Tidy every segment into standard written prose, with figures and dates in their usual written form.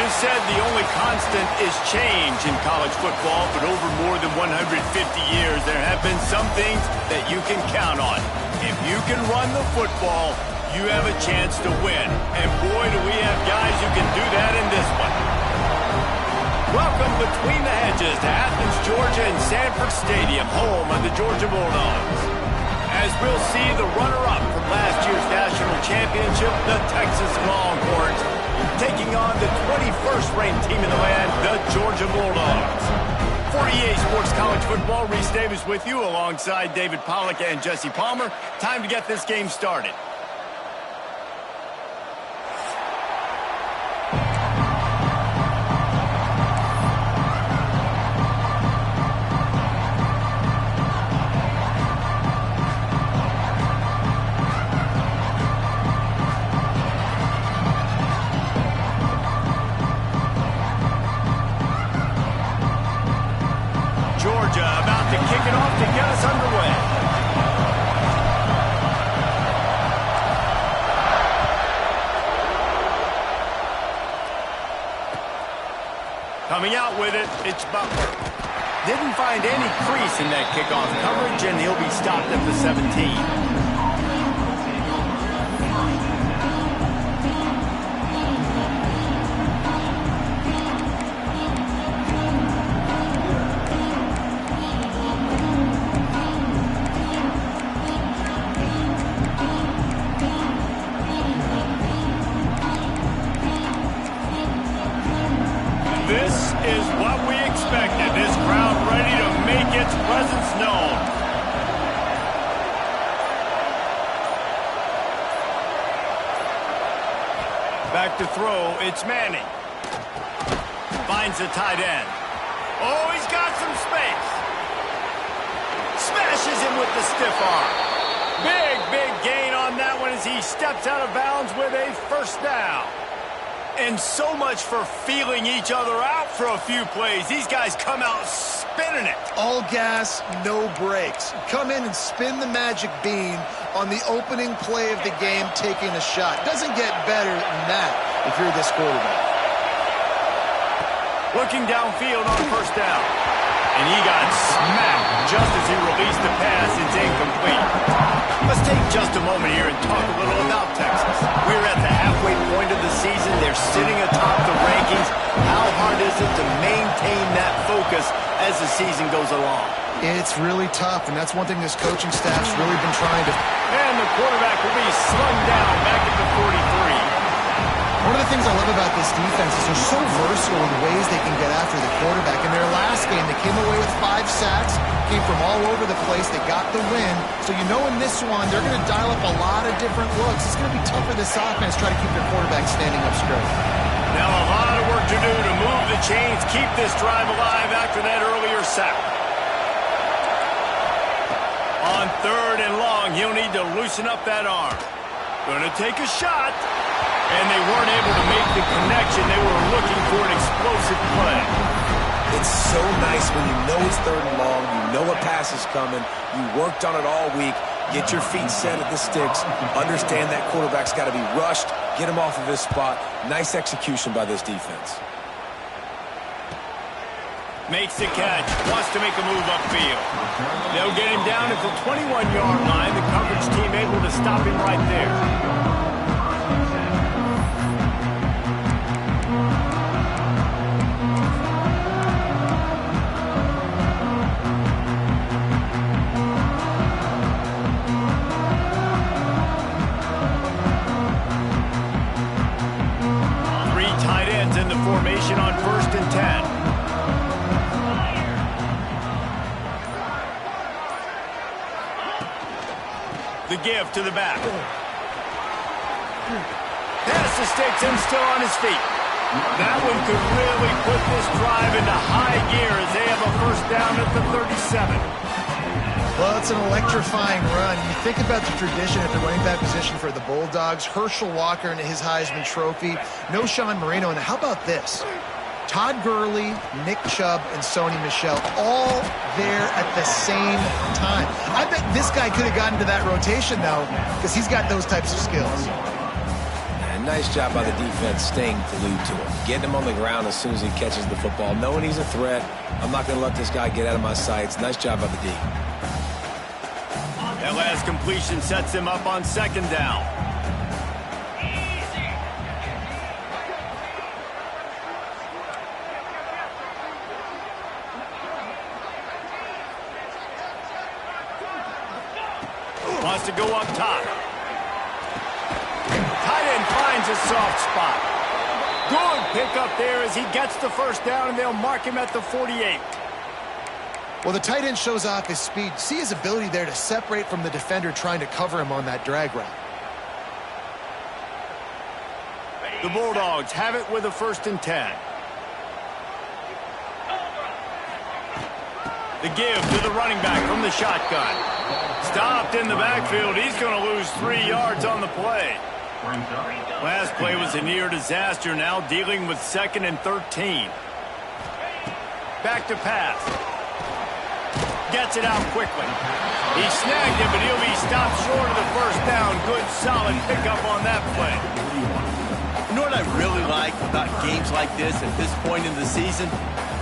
is said the only constant is change in college football, but over more than 150 years, there have been some things that you can count on. If you can run the football, you have a chance to win. And boy, do we have guys who can do that in this one. Welcome between the hedges to Athens, Georgia and Sanford Stadium, home of the Georgia Bulldogs. As we'll see the runner-up from last year's national championship, the Texas Longhorns, taking on the 21st ranked team in the land, the Georgia Bulldogs. For EA Sports College Football, Reese Davis with you alongside David Pollack and Jesse Palmer. Time to get this game started. About to kick it off to get us underway. Coming out with it, it's Butler. Didn't find any crease in that kickoff coverage, and he'll be stopped at the 17. This is what we expected. This crowd ready to make its presence known. Back to throw, it's Manning. Finds the tight end. Oh, he's got some space. Smashes him with the stiff arm. Big gain on that one as he steps out of bounds with a first down. And so much for feeling each other out for a few plays. These guys come out spinning it. All gas, no brakes. Come in and spin the magic bean on the opening play of the game, taking a shot. Doesn't get better than that if you're this quarterback. Looking downfield on first down. And he got smacked just as he released the pass. It's incomplete. Let's take just a moment here and talk a little about Texas. We're at the halfway point of the season. They're sitting atop the rankings. How hard is it to maintain that focus as the season goes along? It's really tough, and that's one thing this coaching staff's really been trying to... And the quarterback will be slung down back at the 43. One of the things I love about this defense is they're so versatile in ways they can get after the quarterback. In their last game, they came away with 5 sacks, came from all over the place. They got the win. So you know in this one, they're going to dial up a lot of different looks. It's going to be tough for this offense to try to keep their quarterback standing up straight. Now a lot of work to do to move the chains, keep this drive alive after that earlier sack. On 3rd and long, he'll need to loosen up that arm. Going to take a shot. And they weren't able to make the connection. They were looking for an explosive play. It's so nice when you know it's 3rd and long, you know a pass is coming, you worked on it all week, get your feet set at the sticks, understand that quarterback's got to be rushed, get him off of his spot. Nice execution by this defense. Makes the catch, wants to make a move upfield. They'll get him down at the 21-yard line. The coverage team able to stop him right there. In the formation on 1st and 10. The give to the back. Pass the sticks and still on his feet. That one could really put this drive into high gear as they have a first down at the 37. Well, it's an electrifying run. You think about the tradition at the running back position for the Bulldogs. Herschel Walker and his Heisman Trophy. No Sean Marino. And how about this? Todd Gurley, Nick Chubb, and Sony Michel all there at the same time. I bet this guy could have gotten to that rotation, though, because he's got those types of skills. And nice job by the defense staying glued to him. Getting him on the ground as soon as he catches the football. Knowing he's a threat, I'm not going to let this guy get out of my sights. Nice job by the D. That last completion sets him up on second down. Wants to go up top. Tight end finds a soft spot. Good pickup there as he gets the first down, and they'll mark him at the 48. Well, the tight end shows off his speed. See his ability there to separate from the defender trying to cover him on that drag route. The Bulldogs have it with a 1st and 10. The give to the running back from the shotgun. Stopped in the backfield. He's going to lose 3 yards on the play. Last play was a near disaster. Now dealing with 2nd and 13. Back to pass. Gets it out quickly. He snagged it, but he'll be stopped short of the first down. Good, solid pickup on that play. You know what I really like about games like this at this point in the season?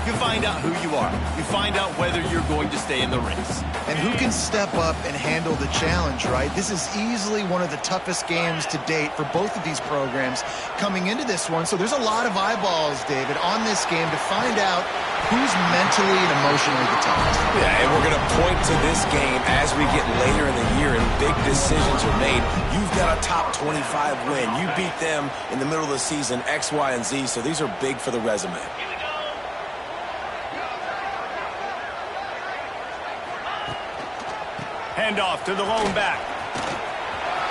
You find out who you are. You find out whether you're going to stay in the race. And who can step up and handle the challenge, right? This is easily one of the toughest games to date for both of these programs coming into this one. So there's a lot of eyeballs, David, on this game to find out who's mentally and emotionally the toughest. Yeah, and we're going to point to this game as we get later in the year and big decisions are made. You've got a top 25 win. You beat them in the middle of the season, X, Y, and Z. So these are big for the resume. Handoff to the lone back.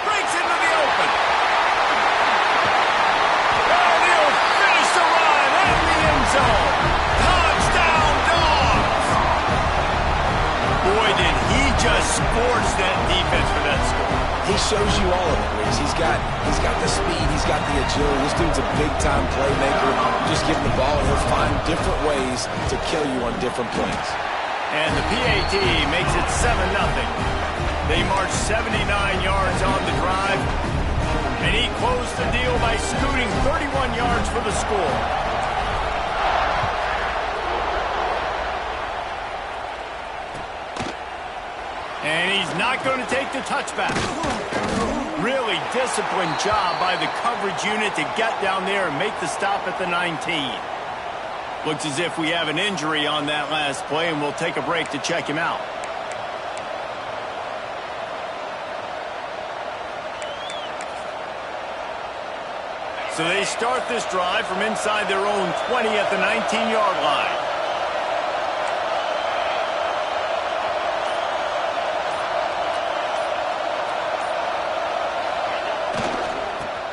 Breaks into the open. And he'll finish the run in the end zone. Touchdown, Dogs! Boy, did he just scorch that defense for that score. He shows you all of it, Reese. He's got the speed, he's got the agility. This dude's a big-time playmaker. Just give him the ball, and he'll find different ways to kill you on different plays. And the PAT makes it 7-0. They march 79 yards on the drive. And he closed the deal by scooting 31 yards for the score. And he's not going to take the touchback. Really disciplined job by the coverage unit to get down there and make the stop at the 19. Looks as if we have an injury on that last play, and we'll take a break to check him out. So they start this drive from inside their own 20 at the 19-yard line.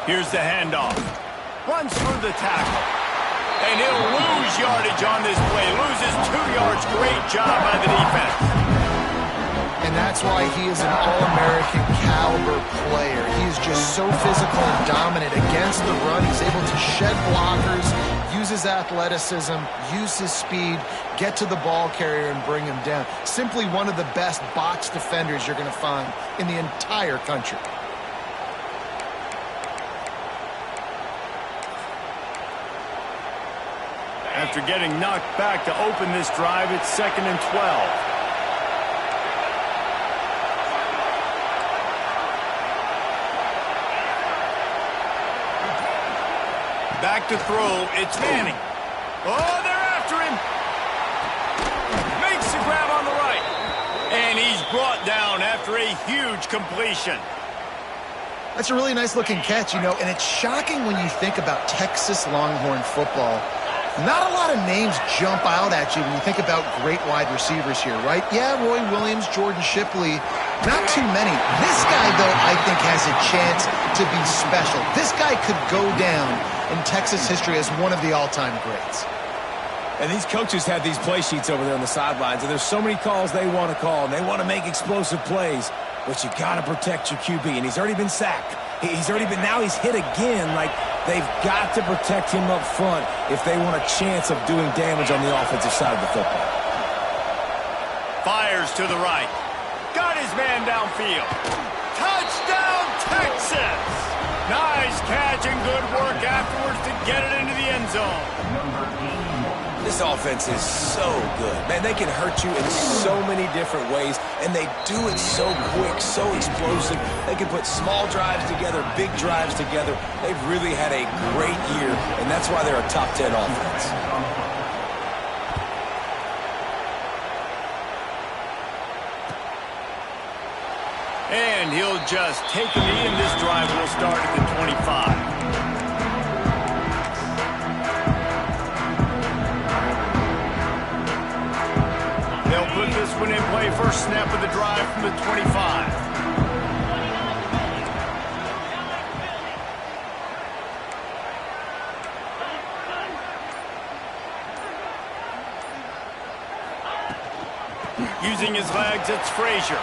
Here's the handoff. Runs through the tackle. And he'll lose yardage on this play. Loses 2 yards. Great job by the defense. And that's why he is an All-American caliber player. He's just so physical and dominant against the run. He's able to shed blockers, use his athleticism, use his speed, get to the ball carrier and bring him down. Simply one of the best box defenders you're going to find in the entire country. After getting knocked back to open this drive, it's 2nd and 12. Back to throw, it's Manning. Oh, they're after him. Makes the grab on the right. And he's brought down after a huge completion. That's a really nice looking catch, you know, and it's shocking when you think about Texas Longhorn football. Not a lot of names jump out at you when you think about great wide receivers here, right? Yeah, Roy Williams, Jordan Shipley, not too many. This guy, though, I think has a chance to be special. This guy could go down in Texas history as one of the all-time greats. And these coaches have these play sheets over there on the sidelines, and there's so many calls they want to call, and they want to make explosive plays, but you got to protect your QB, and he's already been sacked. Now he's hit again. Like, they've got to protect him up front if they want a chance of doing damage on the offensive side of the football. Fires to the right. Got his man downfield. Touchdown, Texas! Nice catch and good work afterwards to get it into the end zone. This offense is so good. Man, they can hurt you in so many different ways, and they do it so quick, so explosive. They can put small drives together, big drives together. They've really had a great year, and that's why they're a top 10 offense. And he'll just take a knee, and this drive will start at the 25. They'll put this one in play. First snap of the drive from the 25. Using his legs, it's Frazier.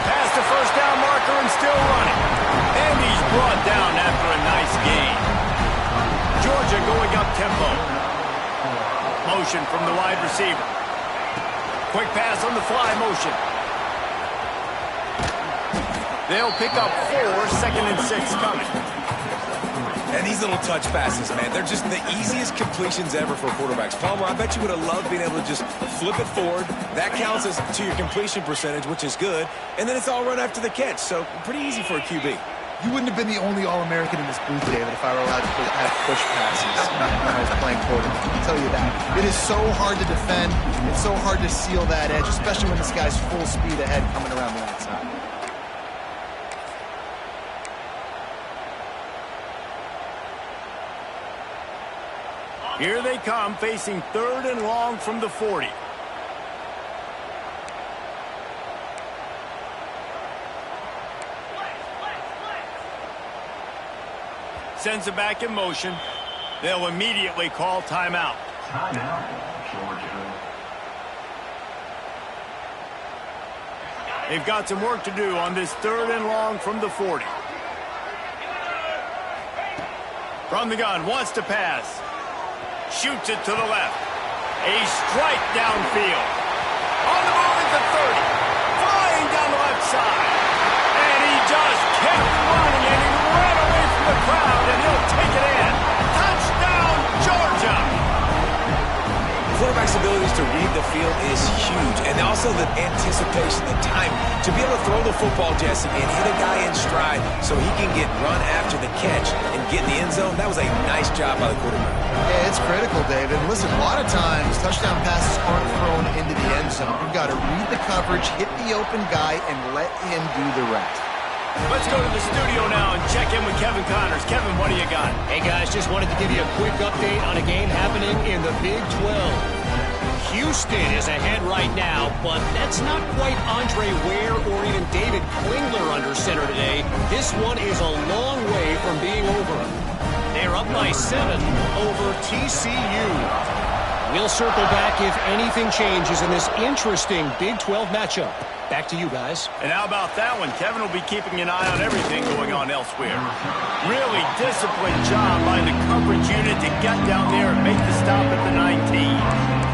Past the first down marker and still running. And he's brought down after a nice gain. Georgia going up tempo. Motion from the wide receiver. Quick pass on the fly motion. They'll pick up 4, 2nd and 6 coming. And these little touch passes, man, they're just the easiest completions ever for quarterbacks. Palmer, I bet you would have loved being able to just flip it forward. That counts as to your completion percentage, which is good. And then it's all run after the catch, so pretty easy for a QB. You wouldn't have been the only All-American in this booth, David, if I were allowed to have push passes when I was playing quarterback. I'll tell you that. It is so hard to defend. It's so hard to seal that edge, especially when this guy's full speed ahead coming around the outside. Here they come, facing 3rd and long from the 40. Sends it back in motion. They'll immediately call timeout. Timeout, Georgia. They've got some work to do on this 3rd and long from the 40. From the gun, wants to pass. Shoots it to the left. A strike downfield. On the move at the 30. Flying down the left side. And he just kept running, and he ran away from the crowd, and he'll take it in. Touchdown, Georgia! Quarterback's abilities to read the field is huge, and also the anticipation, the time to be able to throw the football, Jesse, and hit a guy in stride so he can get run after the catch and get in the end zone. That was a nice job by the quarterback. Yeah, it's critical, David. Listen, a lot of times touchdown passes aren't thrown into the end zone. You've got to read the coverage, hit the open guy, and let him do the rest. Let's go to the studio now and check in with Kevin Connors. Kevin, what do you got? Hey, guys, just wanted to give you a quick update on a game happening in the Big 12. Houston is ahead right now, but that's not quite Andre Ware or even David Klingler under center today. This one is a long way from being over. They're up by 7 over TCU. We'll circle back if anything changes in this interesting Big 12 matchup. Back to you guys. And how about that one? Kevin will be keeping an eye on everything going on elsewhere. Really disciplined job by the coverage unit to get down there and make the stop at the 19.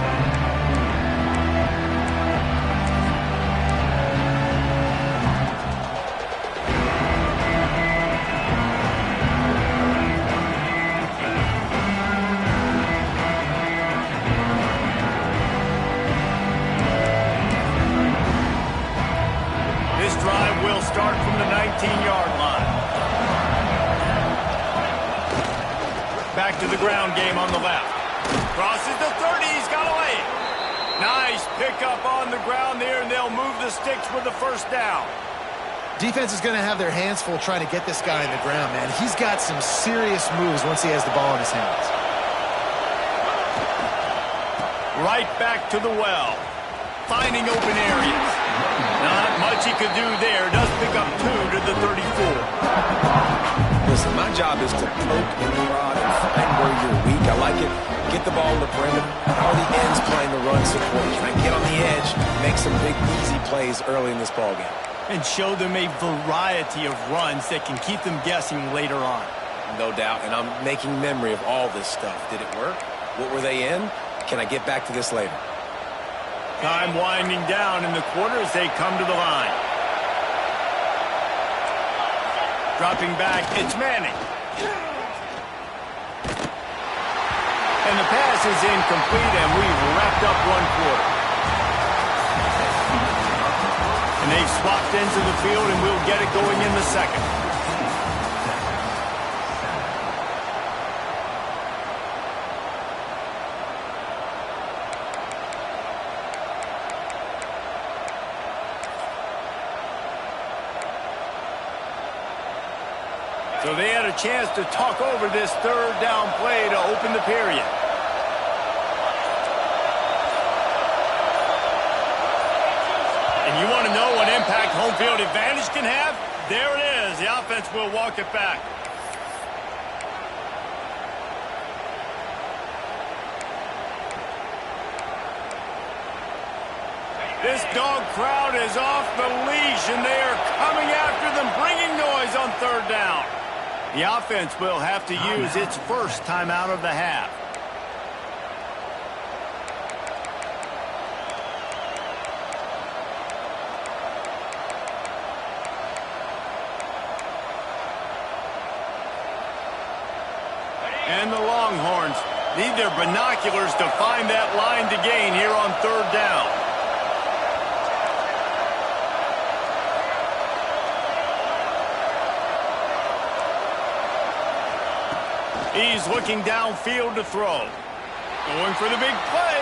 Start from the 19-yard line. Back to the ground game on the left. Crosses the 30. He's got a lane. Nice pickup on the ground there, and they'll move the sticks with the first down. Defense is going to have their hands full trying to get this guy in the ground, man. He's got some serious moves once he has the ball in his hands. Right back to the well. Finding open areas. Not much he could do there. Does pick up 2 to the 34. Listen, my job is to poke and prod and find where you're weak. I like it. Get the ball in the perimeter. How are the ends playing the run support? Can I get on the edge, make some big, easy plays early in this ballgame? And show them a variety of runs that can keep them guessing later on. No doubt, and I'm making memory of all this stuff. Did it work? What were they in? Can I get back to this later? Time winding down in the quarter as they come to the line. Dropping back, it's Manning. And the pass is incomplete, and we've wrapped up one quarter. And they've swapped ends of the field, and we'll get it going in the second. So they had a chance to talk over this third down play to open the period. And you want to know what impact home field advantage can have? There it is. The offense will walk it back. This dog crowd is off the leash, and they are coming after them, bringing noise on third down. The offense will have to use its first timeout of the half. And the Longhorns need their binoculars to find that line to gain here on third down. He's looking downfield to throw. Going for the big play.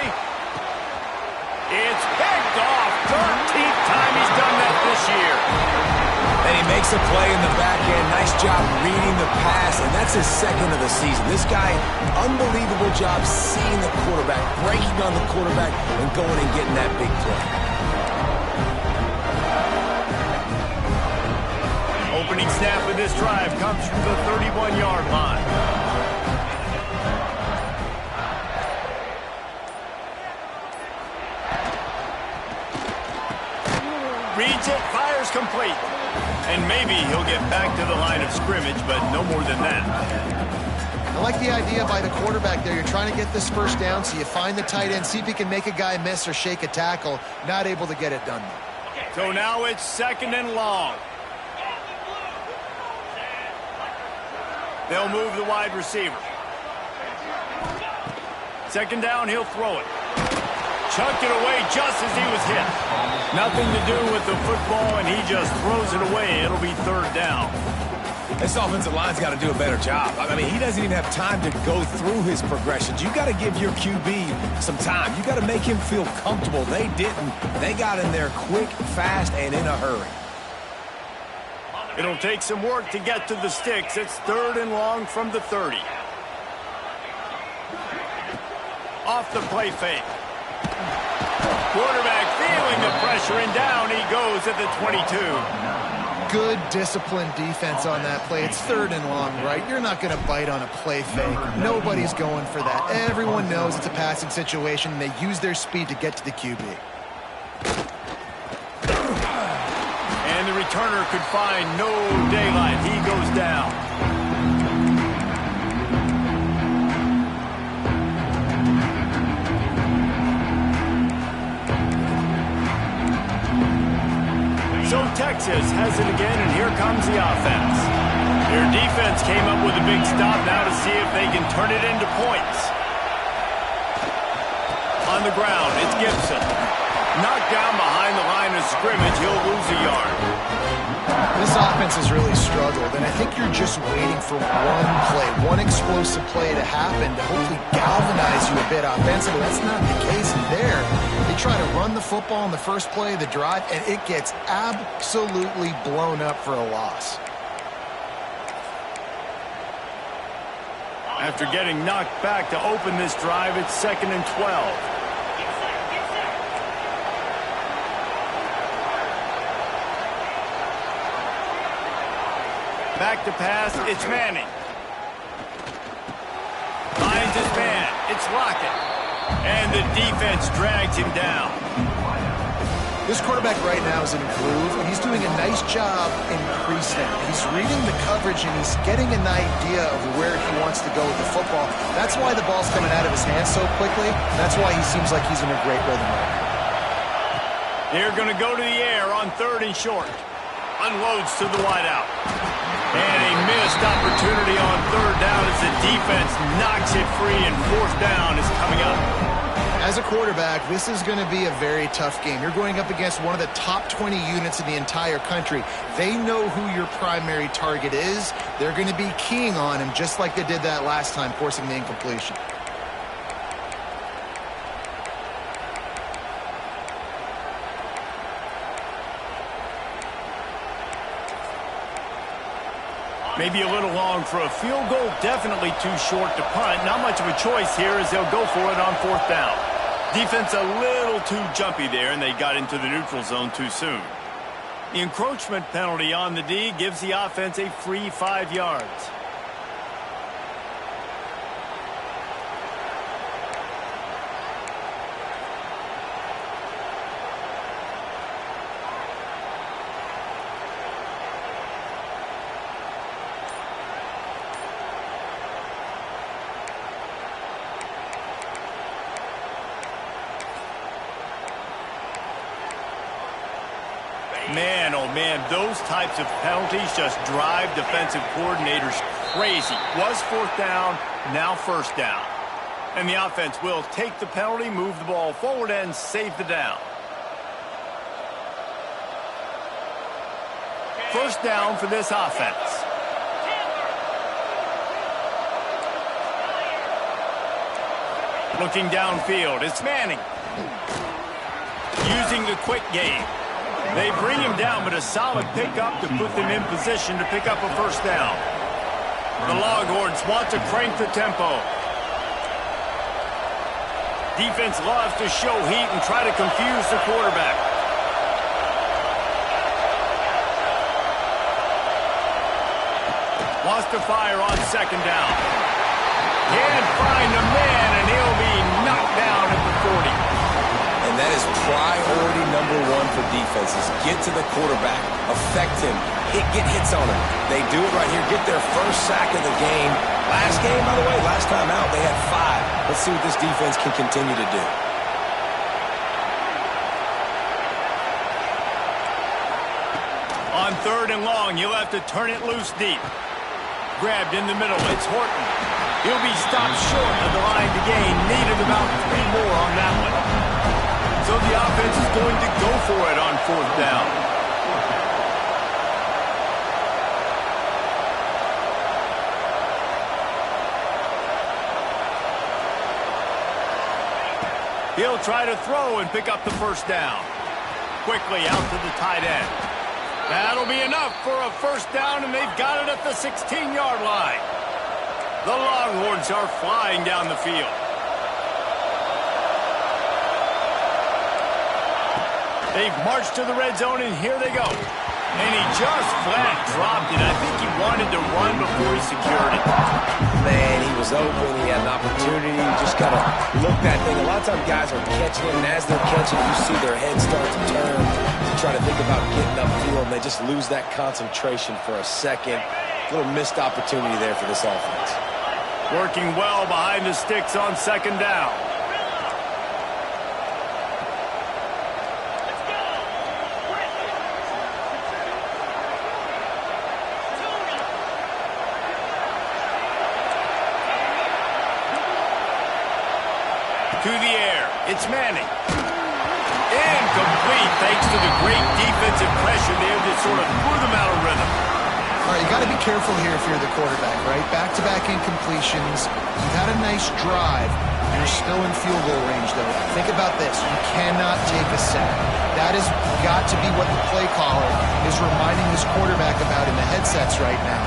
It's picked off. 13th time he's done that this year. And he makes a play in the back end. Nice job reading the pass, and that's his second of the season. This guy, unbelievable job seeing the quarterback, breaking on the quarterback, and going and getting that big play. Opening snap of this drive comes from the 31-yard line. Reads it, fires complete. And maybe he'll get back to the line of scrimmage, but no more than that. I like the idea by the quarterback there. You're trying to get this first down, so you find the tight end, see if he can make a guy miss or shake a tackle. Not able to get it done. So now it's second and long. They'll move the wide receiver. Second down, he'll throw it. Chucked it away just as he was hit. Nothing to do with the football, and he just throws it away. It'll be third down. This offensive line's got to do a better job. I mean, he doesn't even have time to go through his progressions. You got to give your QB some time. You got to make him feel comfortable. They didn't. They got in there quick, fast, and in a hurry. It'll take some work to get to the sticks. It's third and long from the 30. Off the play fake. Quarterback feeling the pressure, and down he goes at the 22. Good disciplined defense on that play. It's third and long, right? You're not going to bite on a play fake. Nobody's going for that. Everyone knows it's a passing situation, and they use their speed to get to the QB. And the returner could find no daylight. He goes down. So Texas has it again, and here comes the offense. Their defense came up with a big stop now to see if they can turn it into points. On the ground, it's Gibson. Knocked down behind the line of scrimmage, he'll lose a yard. This offense has really struggled, and I think you're just waiting for one play, one explosive play to happen to hopefully galvanize you a bit offensively. That's not the case there. They try to run the football in the first play of the drive, and it gets absolutely blown up for a loss. After getting knocked back to open this drive, it's second and 12. Back to pass, it's Manning. Finds his man, it's Lockett. And the defense drags him down. This quarterback right now is in a groove, and he's doing a nice job increasing. He's reading the coverage, and he's getting an idea of where he wants to go with the football. That's why the ball's coming out of his hands so quickly. That's why he seems like he's in a great rhythm right now. They're going to go to the air on third and short. Unloads to the wideout. And a missed opportunity on third down as the defense knocks it free, and fourth down is coming up. As a quarterback, this is going to be a very tough game. You're going up against one of the top 20 units in the entire country. They know who your primary target is. They're going to be keying on him just like they did that last time, forcing the incompletion. Maybe a little long for a field goal, definitely too short to punt. Not much of a choice here as they'll go for it on fourth down. Defense a little too jumpy there, and they got into the neutral zone too soon. The encroachment penalty on the D gives the offense a free 5 yards. Man, oh man, those types of penalties just drive defensive coordinators crazy. Was fourth down, now first down. And the offense will take the penalty, move the ball forward, and save the down. First down for this offense. Looking downfield, it's Manning. Using the quick game. They bring him down, but a solid pickup to put them in position to pick up a first down. The Longhorns want to crank the tempo. Defense loves to show heat and try to confuse the quarterback. Wants to fire on second down. Can't find the man, and he'll be knocked down at the 40. And that is priority number one for defenses. Get to the quarterback, affect him, get hits on him. They do it right here, get their first sack of the game. Last game, by the way, last time out, they had 5. Let's see what this defense can continue to do. On third and long, you'll have to turn it loose deep. Grabbed in the middle, it's Horton. He'll be stopped short of the line to gain. Needed about 3 more on that one. So the offense is going to go for it on fourth down. He'll try to throw and pick up the first down. Quickly out to the tight end. That'll be enough for a first down, and they've got it at the 16-yard line. The Longhorns are flying down the field. They've marched to the red zone, and here they go. And he just flat dropped it. I think he wanted to run before he secured it. Man, he was open. He had an opportunity. He just got to look that thing. A lot of times guys are catching it, and as they're catching it, you see their head start to turn to try to think about getting upfield, and they just lose that concentration for a second. A little missed opportunity there for this offense. Working well behind the sticks on second down. To the air, it's Manning. Incomplete thanks to the great defensive pressure there that sort of threw them out of rhythm. All right, you got to be careful here if you're the quarterback, right? Back-to-back incompletions. You've had a nice drive. You're still in field goal range, though. Think about this. You cannot take a sack. That has got to be what the play caller is reminding this quarterback about in the headsets right now.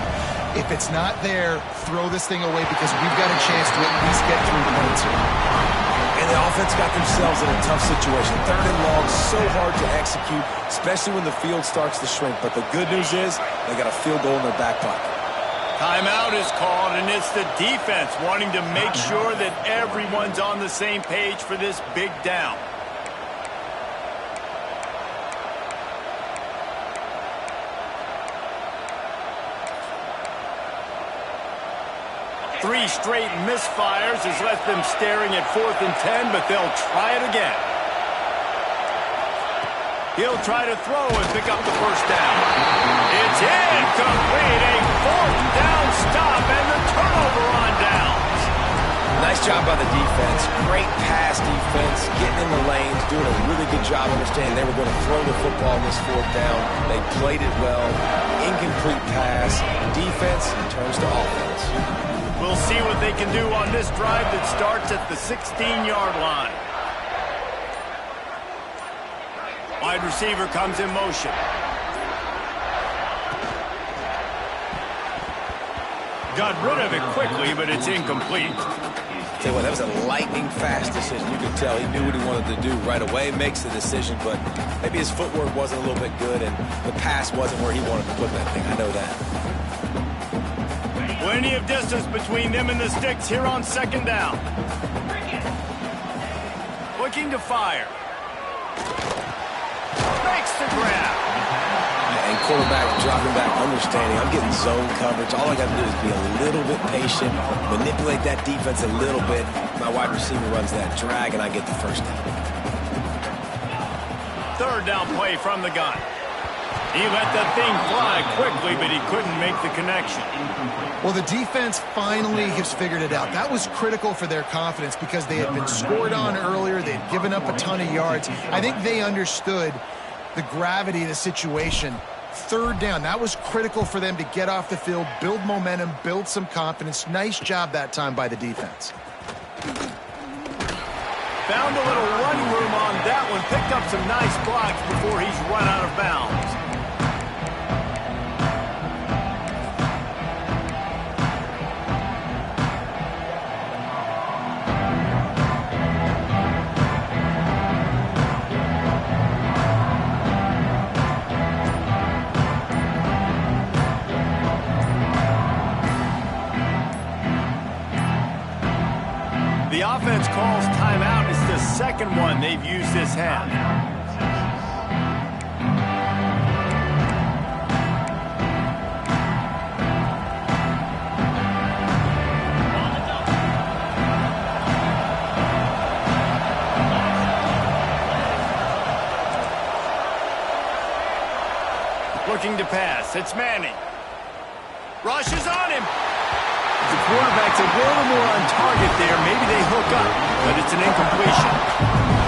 If it's not there, throw this thing away because we've got a chance to at least get 3 points here. And the offense got themselves in a tough situation. Third and long, so hard to execute, especially when the field starts to shrink. But the good news is they got a field goal in their back pocket. Timeout is called, and it's the defense wanting to make sure that everyone's on the same page for this big down. Three straight misfires has left them staring at 4th and 10, but they'll try it again. He'll try to throw and pick up the first down. It's incomplete. A fourth down stop and the turnover on downs. Nice job by the defense. Great pass defense, getting in the lanes, doing a really good job understanding they were going to throw the football on this fourth down. They played it well. Incomplete pass. Defense turns to offense. We'll see what they can do on this drive that starts at the 16-yard line. Wide receiver comes in motion. Got rid of it quickly, but it's incomplete. Tell you what, that was a lightning-fast decision. You could tell he knew what he wanted to do right away, makes the decision, but maybe his footwork wasn't a little bit good, and the pass wasn't where he wanted to put that thing. I know that. Plenty of distance between them and the sticks here on second down. Looking to fire. Makes the grab. And quarterback dropping back, understanding I'm getting zone coverage. All I got to do is be a little bit patient, manipulate that defense a little bit. My wide receiver runs that drag, and I get the first down. Third down play from the gun. He let that thing fly quickly, but he couldn't make the connection. Well, the defense finally has figured it out. That was critical for their confidence because they had been scored on earlier. They had given up a ton of yards. I think they understood the gravity of the situation. Third down, that was critical for them to get off the field, build momentum, build some confidence. Nice job that time by the defense. Found a little running room on that one. Picked up some nice blocks before he's run out of bounds. The offense calls timeout. It's the second one they've used this half. Looking to pass. It's Manning. Rushes on him. The quarterback's a little more on target there. Maybe they hook up, but it's an incompletion.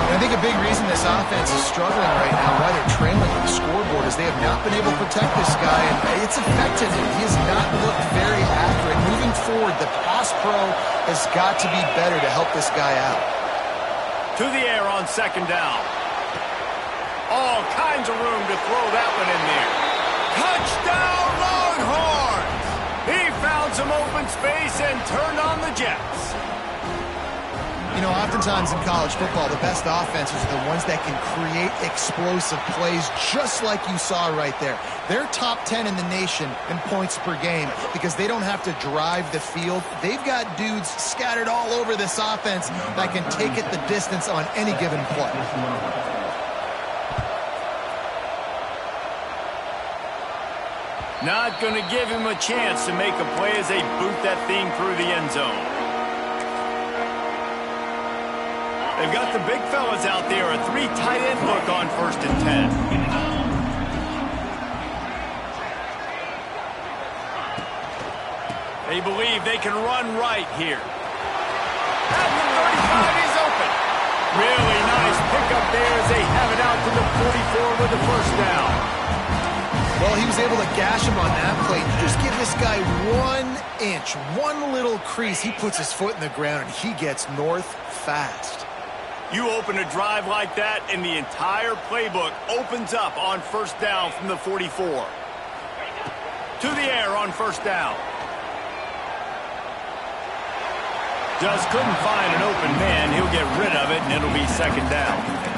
I think a big reason this offense is struggling right now, why they're trailing on the scoreboard, is they have not been able to protect this guy, and it's affected him. He has not looked very accurate. Moving forward, the pass pro has got to be better to help this guy out. To the air on second down. All kinds of room to throw that one in there. Touchdown, Longhorns! He found some open space and turned on the Jets. You know, oftentimes in college football, the best offenses are the ones that can create explosive plays, just like you saw right there. They're top 10 in the nation in points per game because they don't have to drive the field. They've got dudes scattered all over this offense that can take it the distance on any given play. Not going to give him a chance to make a play as they boot that thing through the end zone. They've got the big fellas out there, a 3 tight end look on 1st and 10. They believe they can run right here. At the 35, he's open. Really nice pickup there as they have it out to the 44 with the first down. Well, he was able to gash him on that play. You just give this guy 1 inch, one little crease, he puts his foot in the ground and he gets north fast. You open a drive like that and the entire playbook opens up on 1st down from the 44. To the air on 1st down. Just couldn't find an open man. He'll get rid of it and it'll be 2nd down.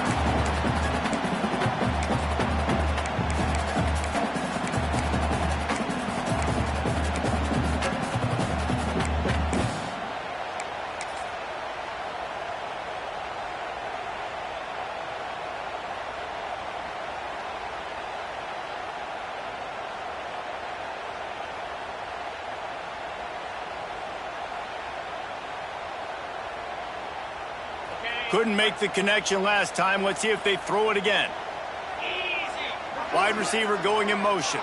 Couldn't make the connection last time. Let's see if they throw it again. Wide receiver going in motion.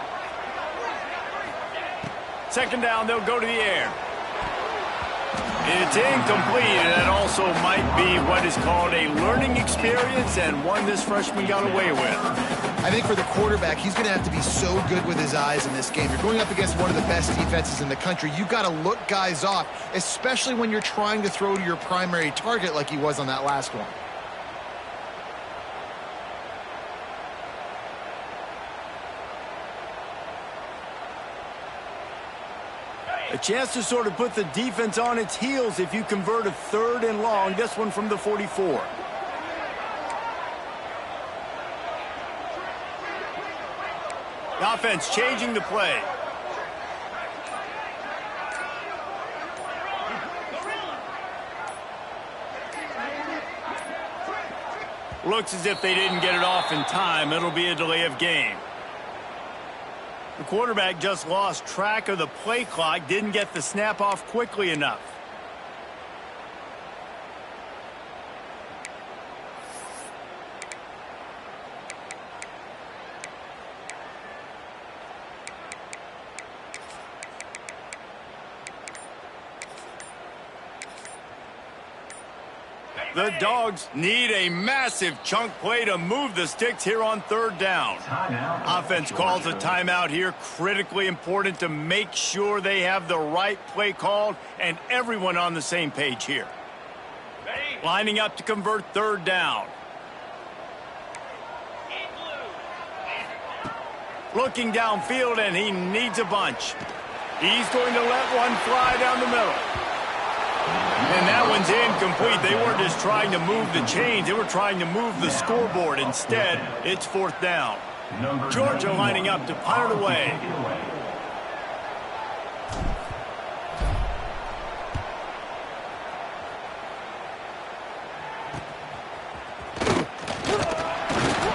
Second down, they'll go to the air. It's incomplete, and that also might be what is called a learning experience and one this freshman got away with. I think for the quarterback, he's going to have to be so good with his eyes in this game. You're going up against one of the best defenses in the country. You've got to look guys off, especially when you're trying to throw to your primary target like he was on that last one. A chance to sort of put the defense on its heels if you convert a 3rd and long. This one from the 44. The offense changing the play. Looks as if they didn't get it off in time. It'll be a delay of game. The quarterback just lost track of the play clock, didn't get the snap off quickly enough. The Dogs need a massive chunk play to move the sticks here on 3rd down. Offense calls a timeout here. Critically important to make sure they have the right play called and everyone on the same page here. Lining up to convert 3rd down. Looking downfield, and he needs a bunch. He's going to let one fly down the middle. And that one's incomplete. They weren't just trying to move the chains. They were trying to move the scoreboard. Instead, it's 4th down. Georgia lining up to punt it away.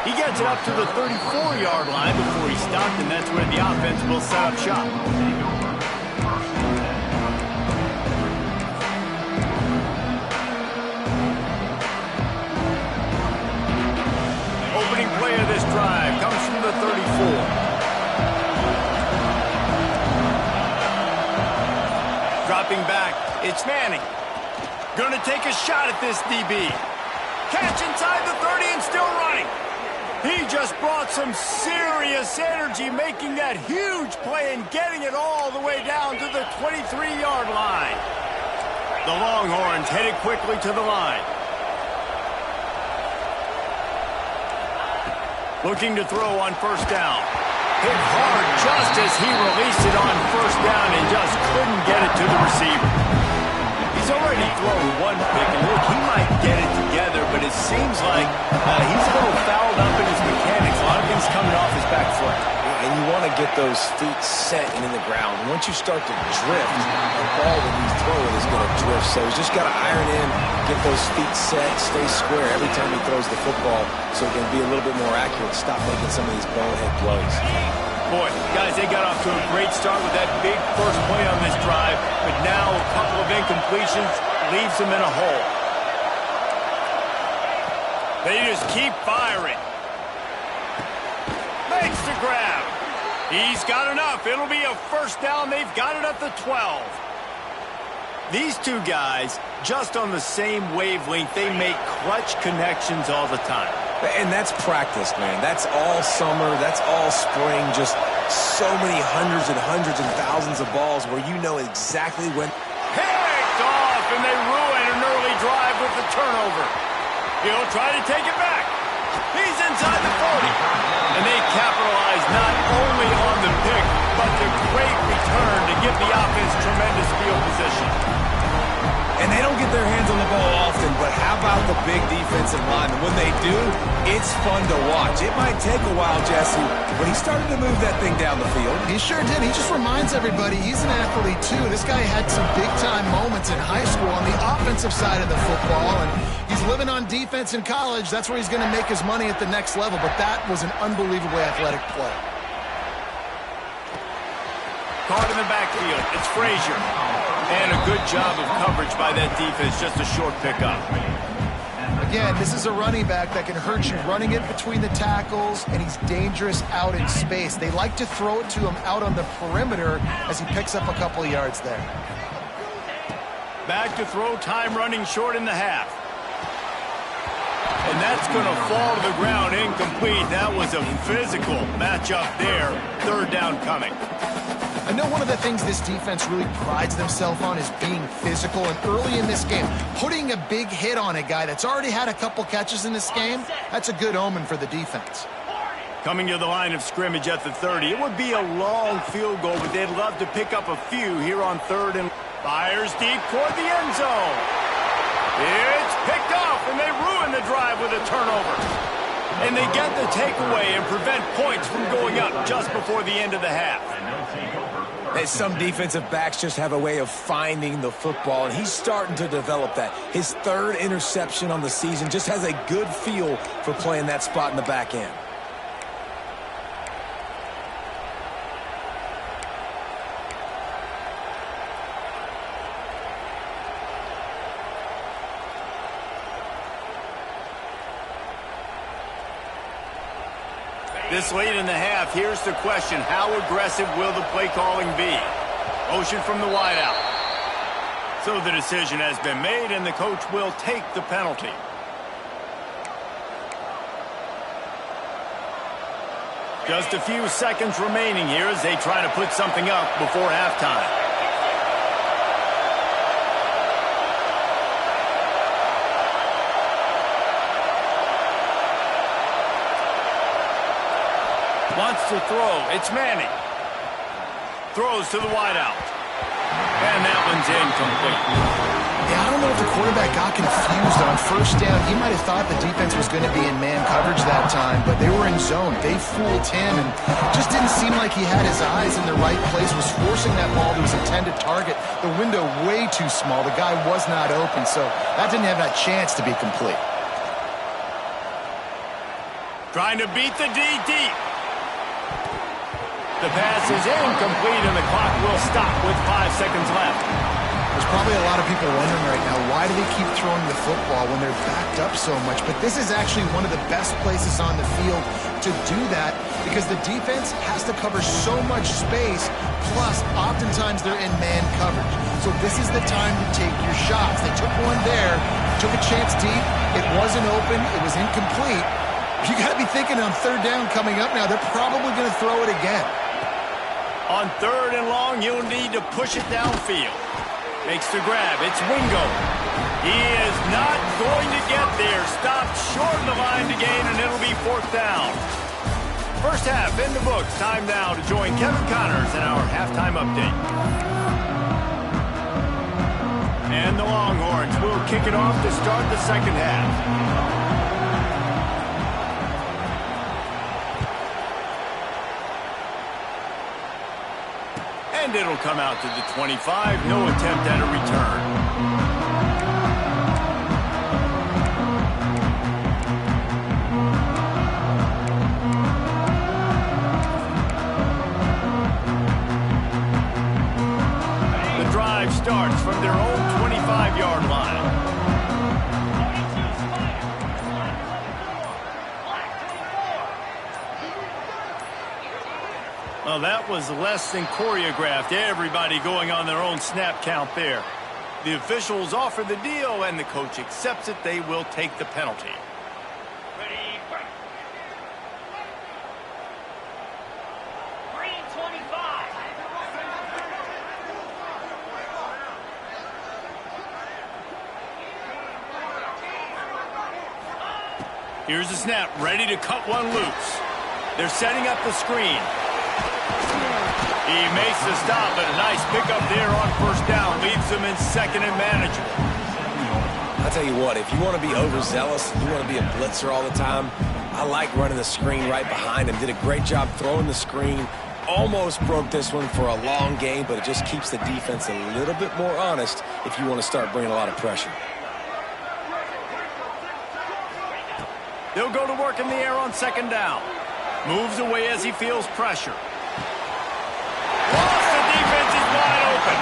He gets it up to the 34-yard line before he stopped, and that's where the offense will set up shop. Play of this drive comes from the 34. Dropping back, it's Manning. Gonna take a shot at this DB. Catch inside the 30 and still running. He just brought some serious energy, making that huge play and getting it all the way down to the 23-yard line. The Longhorns headed quickly to the line. Looking to throw on 1st down. Hit hard just as he released it on 1st down and just couldn't get it to the receiver. He's already thrown one pick, and look, he might get it together, but it seems like he's a little fouled up in his mechanics. A lot of things coming off his back foot. And you want to get those feet set and in the ground. Once you start to drift, the ball when you throw it is going to drift. So he's just got to iron in, get those feet set, stay square every time he throws the football so he can be a little bit more accurate, stop making some of these bonehead plays. Boy, guys, they got off to a great start with that big first play on this drive, but now a couple of incompletions leaves them in a hole. They just keep firing. Makes the grab. He's got enough. It'll be a 1st down. They've got it at the 12. These two guys, just on the same wavelength, they make clutch connections all the time. And that's practice, man. That's all summer. That's all spring. Just so many hundreds and thousands of balls where you know exactly when. Picked off, and they ruin an early drive with the turnover. He'll try to take it back. He's inside the 40. And they capitalize not only on the pick, but the great return to give the offense tremendous field position. And they don't get their hands on the ball often, but how about the big defensive linemen? When they do, it's fun to watch. It might take a while, Jesse, but he started to move that thing down the field. He sure did. He just reminds everybody he's an athlete, too. This guy had some big-time moments in high school on the offensive side of the football, and he's living on defense in college. That's where he's going to make his money at the next level, but that was an unbelievably athletic play. Caught in the backfield. It's Frazier. And a good job of coverage by that defense. Just a short pickup. Again, this is a running back that can hurt you running it between the tackles, and he's dangerous out in space. They like to throw it to him out on the perimeter as he picks up a couple of yards there. Back to throw, time running short in the half. And that's going to fall to the ground, incomplete. That was a physical matchup there. Third down coming. I know one of the things this defense really prides themselves on is being physical, and early in this game, putting a big hit on a guy that's already had a couple catches in this game, that's a good omen for the defense. Coming to the line of scrimmage at the 30. It would be a long field goal, but they'd love to pick up a few here on third and fires deep toward the end zone. It's picked off, and they ruin the drive with a turnover. And they get the takeaway and prevent points from going up just before the end of the half. Hey, some defensive backs just have a way of finding the football, and he's starting to develop that. His third interception on the season just has a good feel for playing that spot in the back end. This late in the half, here's the question. How aggressive will the play calling be? Motion from the wideout. So the decision has been made, and the coach will take the penalty. Just a few seconds remaining here as they try to put something up before halftime. Wants to throw. It's Manning. Throws to the wideout. And that one's incomplete. Yeah, I don't know if the quarterback got confused on first down. He might have thought the defense was going to be in man coverage that time, but they were in zone. They fooled him, and just didn't seem like he had his eyes in the right place, was forcing that ball to his intended target. The window way too small. The guy was not open, so that didn't have that chance to be complete. Trying to beat the D deep. The pass is incomplete, and the clock will stop with 5 seconds left. There's probably a lot of people wondering right now, why do they keep throwing the football when they're backed up so much? But this is actually one of the best places on the field to do that, because the defense has to cover so much space, plus oftentimes they're in man coverage. So this is the time to take your shots. They took one there, took a chance deep. It wasn't open. It was incomplete. You got to be thinking on third down coming up now, they're probably going to throw it again. On third and long, you'll need to push it downfield. Makes the grab. It's Wingo. He is not going to get there. Stopped short of the line to gain, and it'll be fourth down. First half in the books. Time now to join Kevin Connors in our halftime update. And the Longhorns will kick it off to start the second half. And it'll come out to the 25. No attempt at a return. The drive starts from their own 25-yard line. Well, that was less than choreographed. Everybody going on their own snap count there. The officials offer the deal, and the coach accepts it. They will take the penalty. Ready, break. Green 25. Here's the snap, ready to cut one loose. They're setting up the screen. He makes the stop, but a nice pickup there on first down. Leaves them in second and manageable. I'll tell you what, if you want to be overzealous, you want to be a blitzer all the time, I like running the screen right behind him. Did a great job throwing the screen. Almost broke this one for a long game, but it just keeps the defense a little bit more honest if you want to start bringing a lot of pressure. They'll go to work in the air on second down. Moves away as he feels pressure. Lost, the defense is wide open.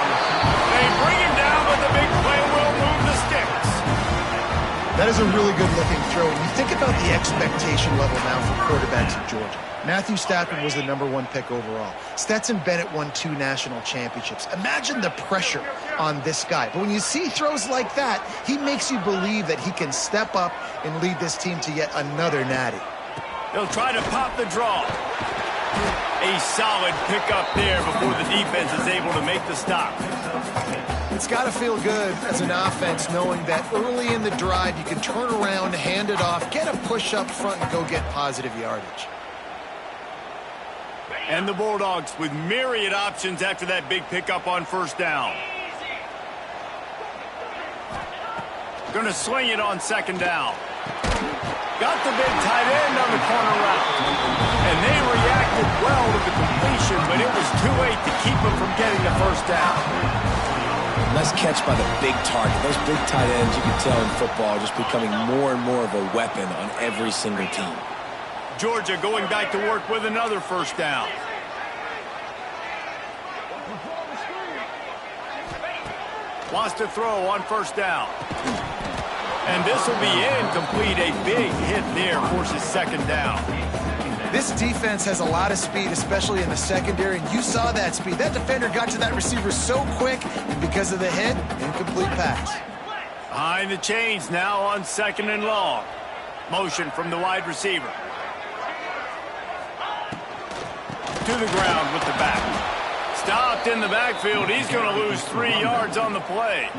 They bring him down, but the big play will move the sticks. That is a really good-looking throw. And you think about the expectation level now for quarterbacks in Georgia. Matthew Stafford was the #1 pick overall. Stetson Bennett won 2 national championships. Imagine the pressure on this guy. But when you see throws like that, he makes you believe that he can step up and lead this team to yet another natty. They'll try to pop the draw. A solid pickup there before the defense is able to make the stop. It's got to feel good as an offense knowing that early in the drive you can turn around, hand it off, get a push up front, and go get positive yardage. And the Bulldogs with myriad options after that big pickup on first down. Going to swing it on second down. Got the big tight end on the corner route. And they reacted well to the completion, but it was too late to keep them from getting the first down. Nice catch by the big target. Those big tight ends, you can tell in football, are just becoming more and more of a weapon on every single team. Georgia going back to work with another first down. Wants to throw on first down. And this will be incomplete. A big hit there forces second down. This defense has a lot of speed, especially in the secondary, and you saw that speed. That defender got to that receiver so quick, and because of the hit, incomplete pass. Behind the chains now on second and long. Motion from the wide receiver. To the ground with the back. Stopped in the backfield. He's going to lose 3 yards on the play.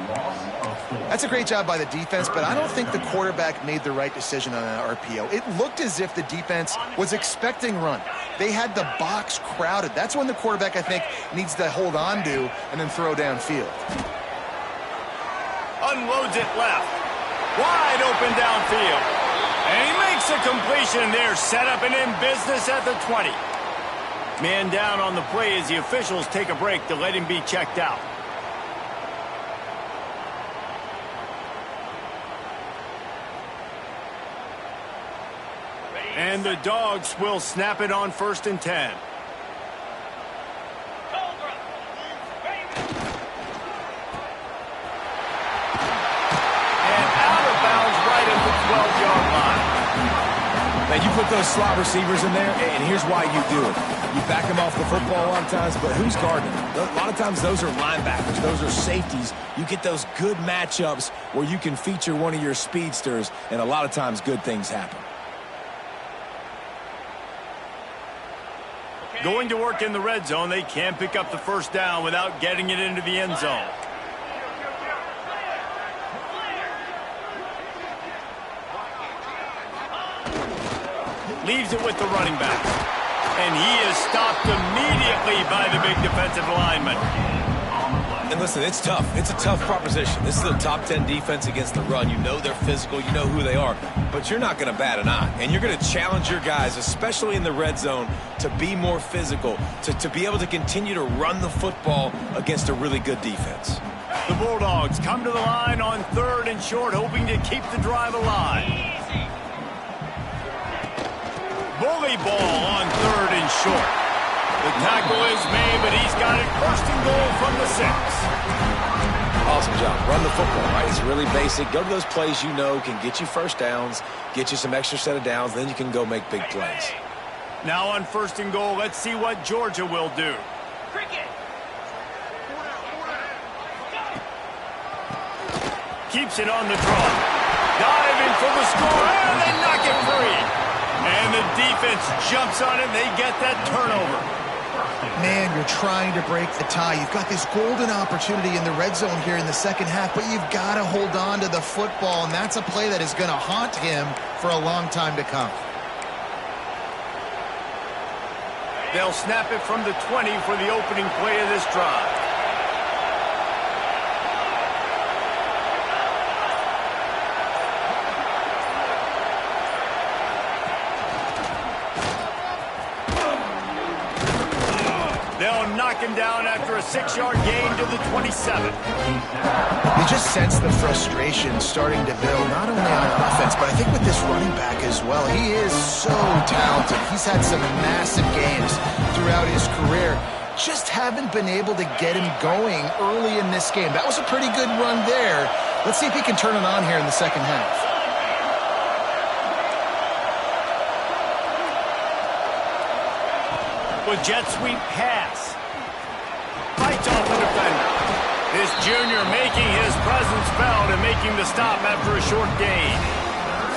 That's a great job by the defense, but I don't think the quarterback made the right decision on that RPO. It looked as if the defense was expecting run. They had the box crowded. That's when the quarterback, I think, needs to hold on to and then throw downfield. Unloads it left. Wide open downfield. And he makes a completion there. Set up and in business at the 20. Man down on the play as the officials take a break to let him be checked out. And the Dogs will snap it on 1st and 10. And out of bounds right at the 12-yard line. Now, you put those slot receivers in there, and here's why you do it. You back them off the football a lot of times, but who's guarding them? A lot of times those are linebackers. Those are safeties. You get those good matchups where you can feature one of your speedsters, and a lot of times good things happen. Going to work in the red zone. They can't pick up the first down without getting it into the end zone. Leaves it with the running back. And he is stopped immediately by the big defensive lineman. And listen, it's tough. It's a tough proposition. This is a top 10 defense against the run. You know they're physical. You know who they are. But you're not going to bat an eye. And you're going to challenge your guys, especially in the red zone, to be more physical, to be able to continue to run the football against a really good defense. The Bulldogs come to the line on 3rd and short, hoping to keep the drive alive. Bully ball on 3rd and short. The tackle is made, but he's got it 1st and goal from the 6. Awesome job. Run the football, right? It's really basic. Go to those plays you know can get you first downs, get you some extra set of downs, then you can go make big plays. Now on 1st and goal, let's see what Georgia will do. Keeps it on the draw. Diving for the score, and they knock it free. And the defense jumps on it, and they get that turnover. Man, you're trying to break the tie. You've got this golden opportunity in the red zone here in the second half, but you've got to hold on to the football, and that's a play that is going to haunt him for a long time to come. They'll snap it from the 20 for the opening play of this drive. They'll knock him down after a 6-yard gain to the 27. You just sense the frustration starting to build, not only on offense, but I think with this running back as well. He is so talented. He's had some massive games throughout his career. Just haven't been able to get him going early in this game. That was a pretty good run there. Let's see if he can turn it on here in the second half. with jet sweep pass. Fights off the defender. This junior making his presence felt and making the stop after a short gain.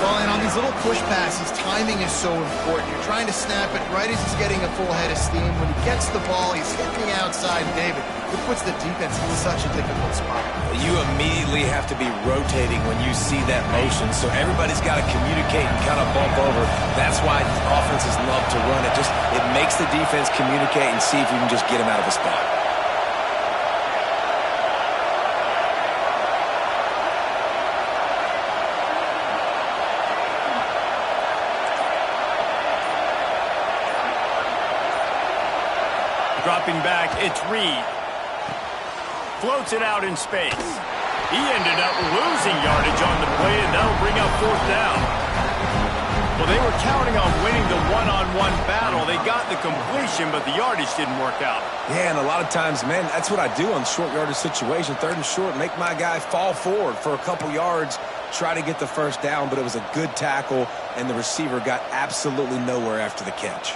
Well, and on these little push passes, timing is so important. You're trying to snap it right as he's getting a full head of steam. When he gets the ball, he's hitting the outside, David. It puts the defense in such a difficult spot. You immediately have to be rotating when you see that motion, so everybody's got to communicate and kind of bump over. That's why offenses love to run it. It makes the defense communicate and see if you can just get him out of a spot. Dropping back, it's Reed. Floats it out in space. He ended up losing yardage on the play, and that'll bring up 4th down. Well, they were counting on winning the one-on-one battle. They got the completion, but the yardage didn't work out. Yeah, and a lot of times, man, that's what I do on short yardage situation. 3rd and short, make my guy fall forward for a couple yards, try to get the 1st down, but it was a good tackle, and the receiver got absolutely nowhere after the catch.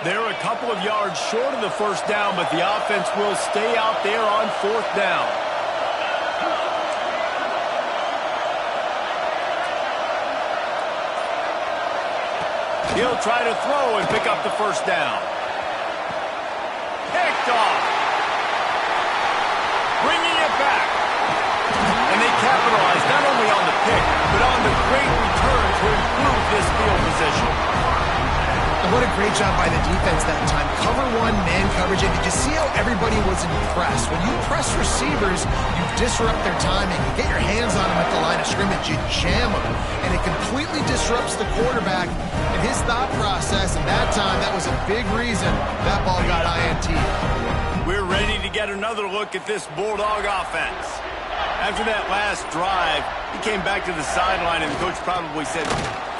They're a couple of yards short of the 1st down, but the offense will stay out there on 4th down. He'll try to throw and pick up the 1st down. Picked off. Bringing it back. And they capitalize not only on the pick, but on the great return to improve this field position. And what a great job by the defense that time. Cover 1, man coverage. And did you see how everybody was impressed? When you press receivers, you disrupt their timing. You get your hands on them at the line of scrimmage. You jam them. And it completely disrupts the quarterback and his thought process. And that time, that was a big reason that ball got INT. We're ready to get another look at this Bulldog offense. After that last drive, he came back to the sideline, and the coach probably said,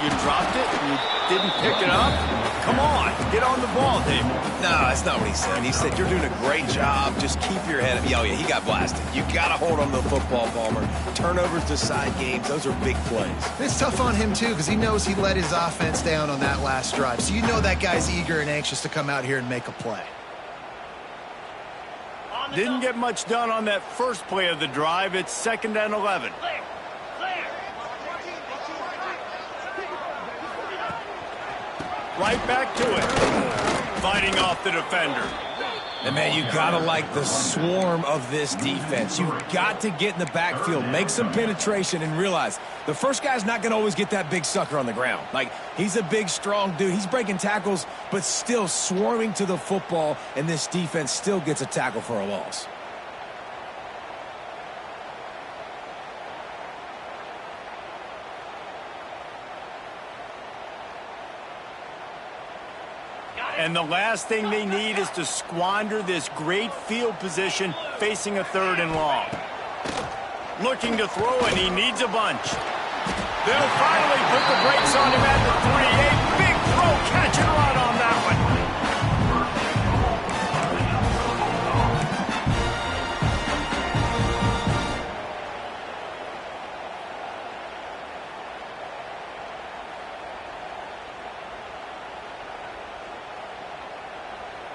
"You dropped it? You didn't pick it up? Come on, get on the ball, David." No, that's not what he said. He said, "You're doing a great job. Just keep your head up." Oh, yeah, he got blasted. You got to hold on to the football, Palmer. Turnovers decide games. Those are big plays. It's tough on him, too, because he knows he let his offense down on that last drive. So you know that guy's eager and anxious to come out here and make a play. Didn't get much done on that first play of the drive. It's 2nd and 11. Clear. Clear. Right back to it. Fighting off the defender. And, man, you got to like the swarm of this defense. You've got to get in the backfield, make some penetration, and realize the first guy's not going to always get that big sucker on the ground. Like, he's a big, strong dude. He's breaking tackles, but still swarming to the football, and this defense still gets a tackle for a loss. And the last thing they need is to squander this great field position facing a 3rd and long. Looking to throw, and he needs a bunch. They'll finally put the brakes on him at the 3. A big throw, catch and run on that one.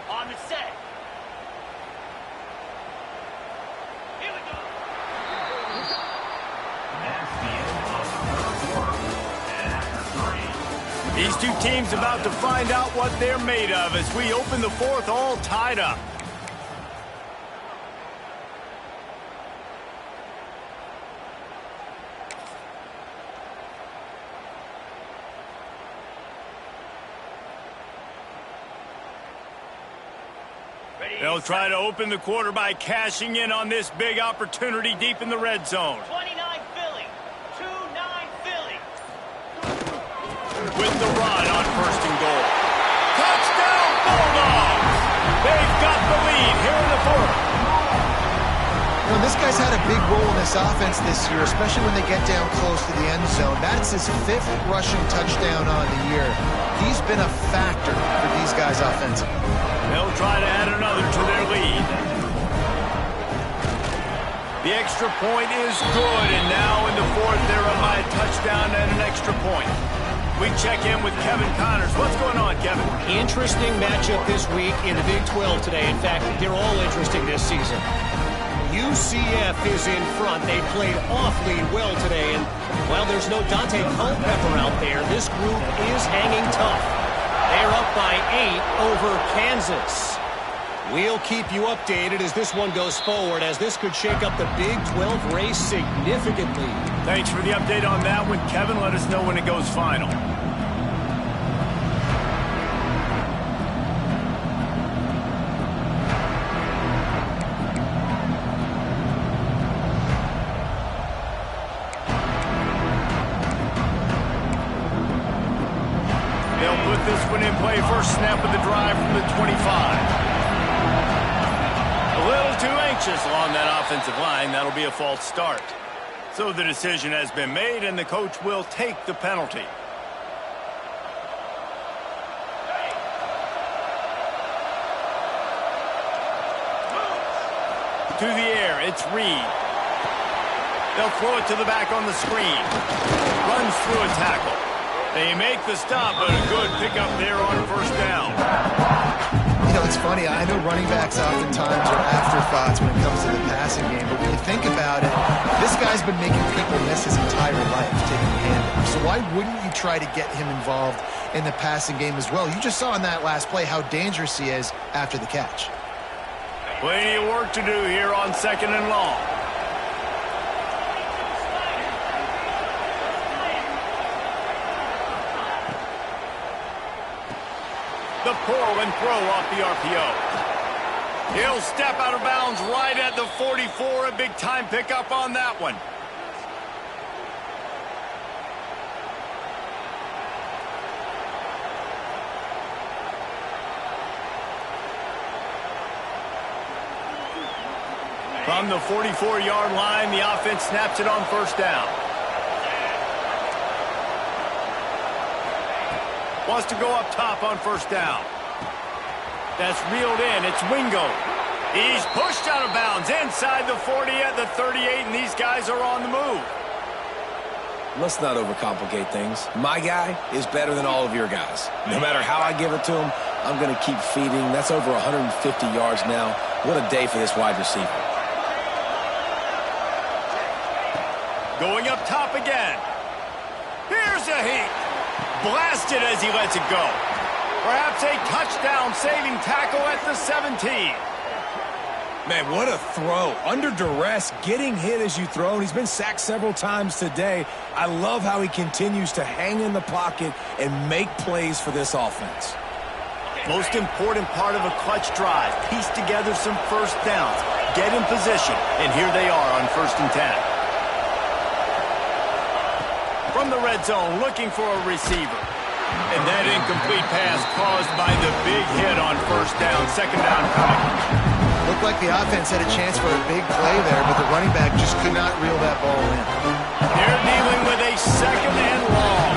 On the set. Here we go. That's the end of the 3rd quarter. And after 3. These two teams about to find out what they're made of as we open the 4th all tied up. They'll try to open the quarter by cashing in on this big opportunity deep in the red zone. 29 Philly. 2-9 Philly. With the run on 1st and goal. Touchdown Bulldogs! They've got the lead here in the 4th. You know, this guy's had a big role in this offense this year, especially when they get down close to the end zone. That's his 5th rushing touchdown on the year. He's been a factor for these guys offensively. They'll try to add another to their lead. The extra point is good, and now in the fourth, they're up by a touchdown and an extra point. We check in with Kevin Connors. What's going on, Kevin? Interesting matchup this week in the Big 12 today. In fact, they're all interesting this season. UCF is in front. They played awfully well today, and while there's no Dante Culpepper out there, this group is hanging tough. They're up by 8 over Kansas. We'll keep you updated as this one goes forward, as this could shake up the Big 12 race significantly. Thanks for the update on that one, Kevin. Let us know when it goes final. They'll put this one in play. First snap of the drive from the 25. A little too anxious along that offensive line. That'll be a false start. So the decision has been made, and the coach will take the penalty. To the air, it's Reed. They'll throw it to the back on the screen. Runs through a tackle. They make the stop, but a good pickup there on first down. You know, it's funny. I know running backs oftentimes are afterthoughts when it comes to the passing game, but when you think about it, this guy's been making people miss his entire life taking handoffs. So why wouldn't you try to get him involved in the passing game as well? You just saw in that last play how dangerous he is after the catch. Plenty of work to do here on 2nd and long. The pull and throw off the RPO. He'll step out of bounds right at the 44. A big-time pickup on that one. From the 44-yard line, the offense snaps it on first down. Wants to go up top on first down. That's reeled in. It's Wingo. He's pushed out of bounds inside the 40 at the 38, and these guys are on the move. Let's not overcomplicate things. My guy is better than all of your guys. No matter how I give it to him, I'm going to keep feeding. That's over 150 yards now. What a day for this wide receiver. Going up top again. Here's a heat. Blasted as he lets it go. Perhaps a touchdown-saving tackle at the 17. Man, what a throw. Under duress, getting hit as you throw, and he's been sacked several times today. I love how he continues to hang in the pocket and make plays for this offense. Most important part of a clutch drive. Piece together some first downs. Get in position, and here they are on 1st and 10. From the red zone, looking for a receiver. And that incomplete pass caused by the big hit on first down. 2nd down coming. Looked like the offense had a chance for a big play there, but the running back just could not reel that ball in. They're dealing with a 2nd and long.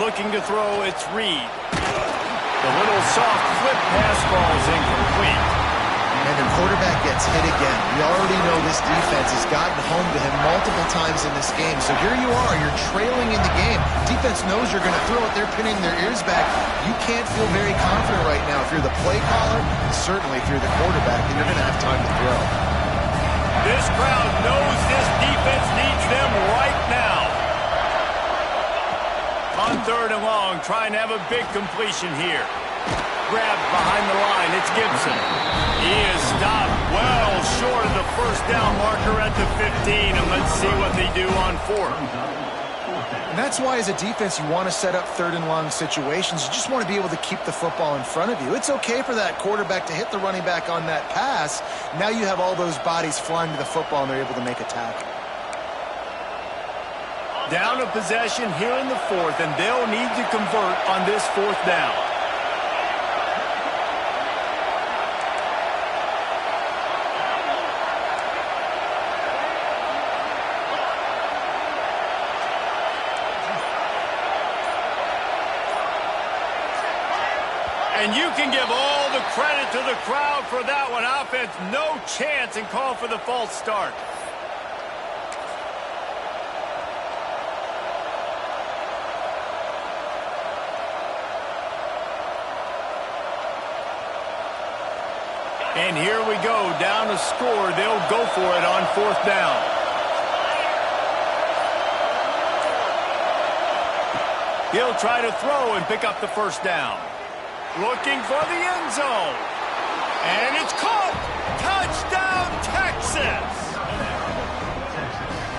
Looking to throw, it's Reed. The little soft flip pass falls incomplete. And the quarterback gets hit again. We already know this defense has gotten home to him multiple times in this game. So here you are, you're trailing in the game. Defense knows you're going to throw it. They're pinning their ears back. You can't feel very confident right now if you're the play caller, certainly if you're the quarterback, and you're going to have time to throw. This crowd knows this defense needs them right now. On 3rd and long, trying to have a big completion here. Grabbed behind the line, it's Gibson. He is stopped well short of the first down marker at the 15, and let's see what they do on 4th. And that's why as a defense you want to set up 3rd and long situations. You just want to be able to keep the football in front of you. It's okay for that quarterback to hit the running back on that pass. Now you have all those bodies flying to the football and they're able to make a tackle. Down a possession here in the 4th, and they'll need to convert on this 4th down. And you can give all the credit to the crowd for that one. Offense, no chance, and call for the false start. And here we go, down to score. They'll go for it on 4th down. He'll try to throw and pick up the 1st down. Looking for the end zone. And it's caught. Touchdown, Texas.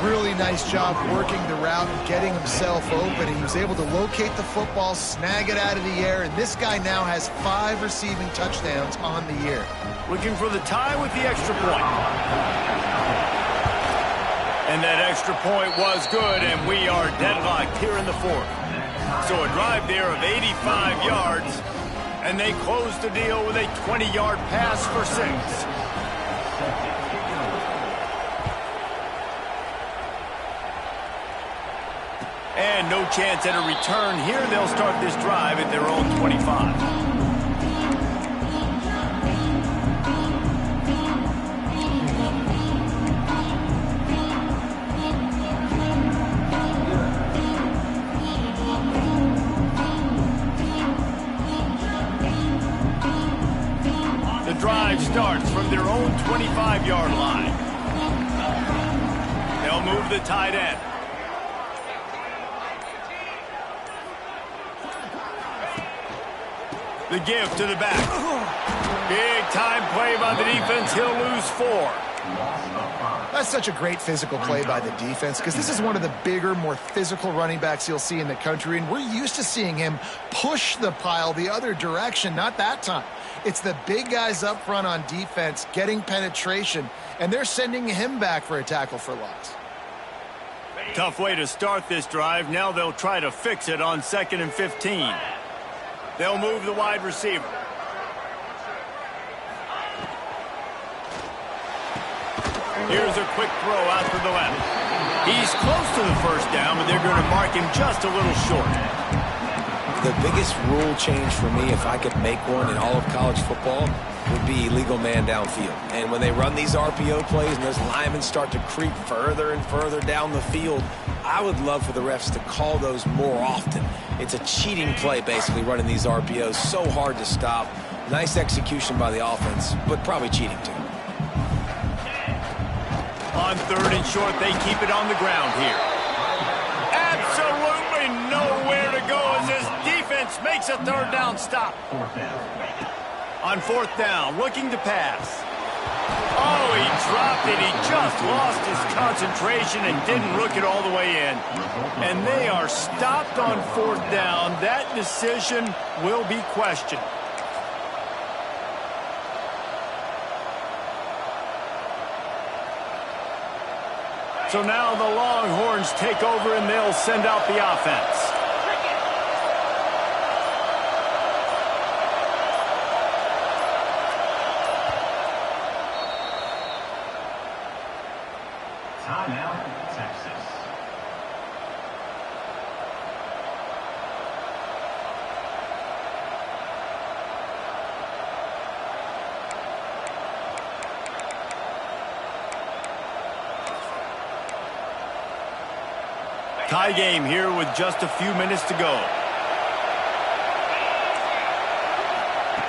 Really nice job working the route and getting himself open. He was able to locate the football, snag it out of the air, and this guy now has 5 receiving touchdowns on the year. Looking for the tie with the extra point. And that extra point was good, and we are deadlocked here in the 4th. So a drive there of 85 yards, and they close the deal with a 20-yard pass for 6. And no chance at a return here. They'll start this drive at their own 25. The drive starts from their own 25-yard line. They'll move the tight end. The give to the back. Big time play by the defense. He'll lose 4. That's such a great physical play by the defense because this is one of the bigger, more physical running backs you'll see in the country, and we're used to seeing him push the pile the other direction. Not that time. It's the big guys up front on defense getting penetration, and they're sending him back for a tackle for loss. Tough way to start this drive. Now they'll try to fix it on 2nd and 15. They'll move the wide receiver. Here's a quick throw out to the left. He's close to the 1st down, but they're going to mark him just a little short. The biggest rule change for me, if I could make one in all of college football, would be illegal man downfield. And when they run these RPO plays and those linemen start to creep further and further down the field, I would love for the refs to call those more often. It's a cheating play, basically, running these RPOs. So hard to stop. Nice execution by the offense, but probably cheating too. On 3rd and short, they keep it on the ground here. Absolutely nowhere to go as this defense makes a 3rd down stop. On 4th down, looking to pass. Oh, he dropped it. He just lost his concentration and didn't look it all the way in. And they are stopped on 4th down. That decision will be questioned. So now the Longhorns take over and they'll send out the offense. Timeout, Texas. Tie game here with just a few minutes to go.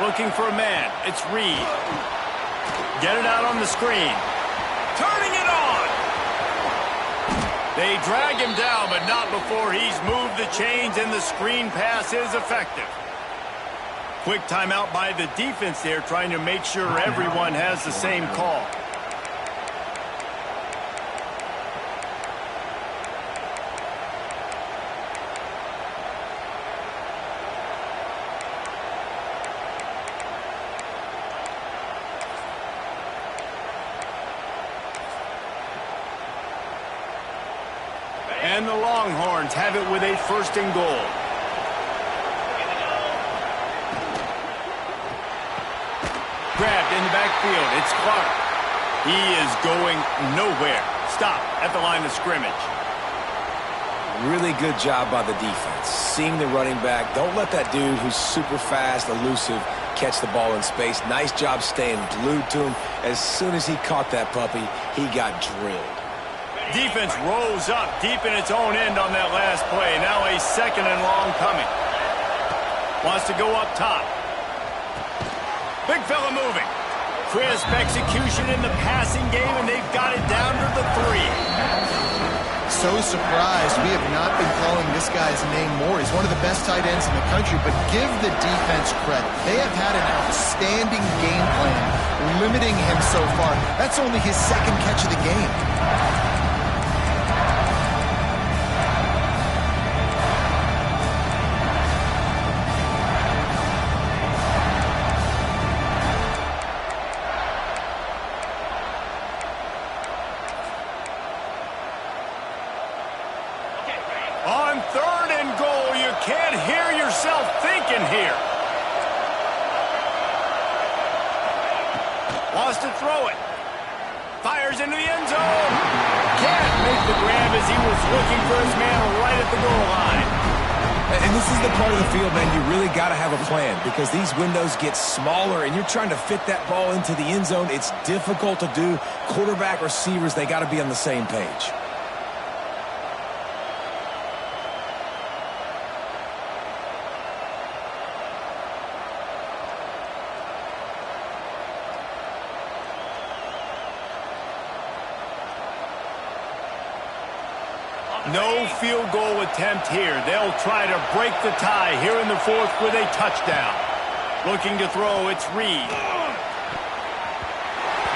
Looking for a man. It's Reed. Get it out on the screen. Turning it on. They drag him down, but not before he's moved the chains, and the screen pass is effective. Quick timeout by the defense there, trying to make sure everyone has the same call. And the Longhorns have it with a 1st and goal. Grabbed in the backfield. It's Clark. He is going nowhere. Stop at the line of scrimmage. Really good job by the defense. Seeing the running back. Don't let that dude who's super fast, elusive, catch the ball in space. Nice job staying glued to him. As soon as he caught that puppy, he got drilled. Defense rose up deep in its own end on that last play. Now a 2nd and long coming. Wants to go up top. Big fella moving. Crisp execution in the passing game, and they've got it down to the 3. So surprised we have not been calling this guy's name more. He's one of the best tight ends in the country, but give the defense credit. They have had an outstanding game plan, limiting him so far. That's only his 2nd catch of the game. On 3rd and goal, you can't hear yourself thinking here. Wants to throw it. Fires into the end zone. Can't make the grab as he was looking for his man right at the goal line. And this is the part of the field, man, you really got to have a plan because these windows get smaller and you're trying to fit that ball into the end zone. It's difficult to do. Quarterback, receivers, they got to be on the same page. No field goal attempt here. They'll try to break the tie here in the 4th with a touchdown. Looking to throw, it's Reed.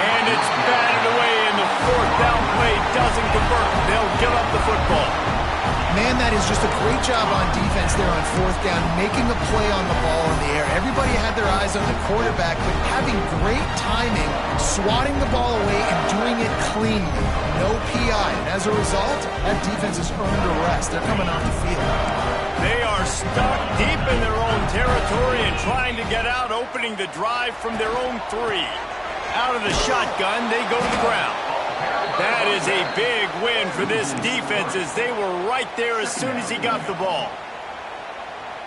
And it's batted away, and the 4th down play doesn't convert. They'll give up the football. Man, that is just a great job on defense there on 4th down, making a play on the ball in the air. Everybody had their eyes on the quarterback, but having great timing, swatting the ball away and doing it cleanly. No PI. And as a result, that defense has earned a rest. They're coming off the field. They are stuck deep in their own territory and trying to get out, opening the drive from their own 3. Out of the shotgun, they go to the ground. That is a big win for this defense as they were right there as soon as he got the ball.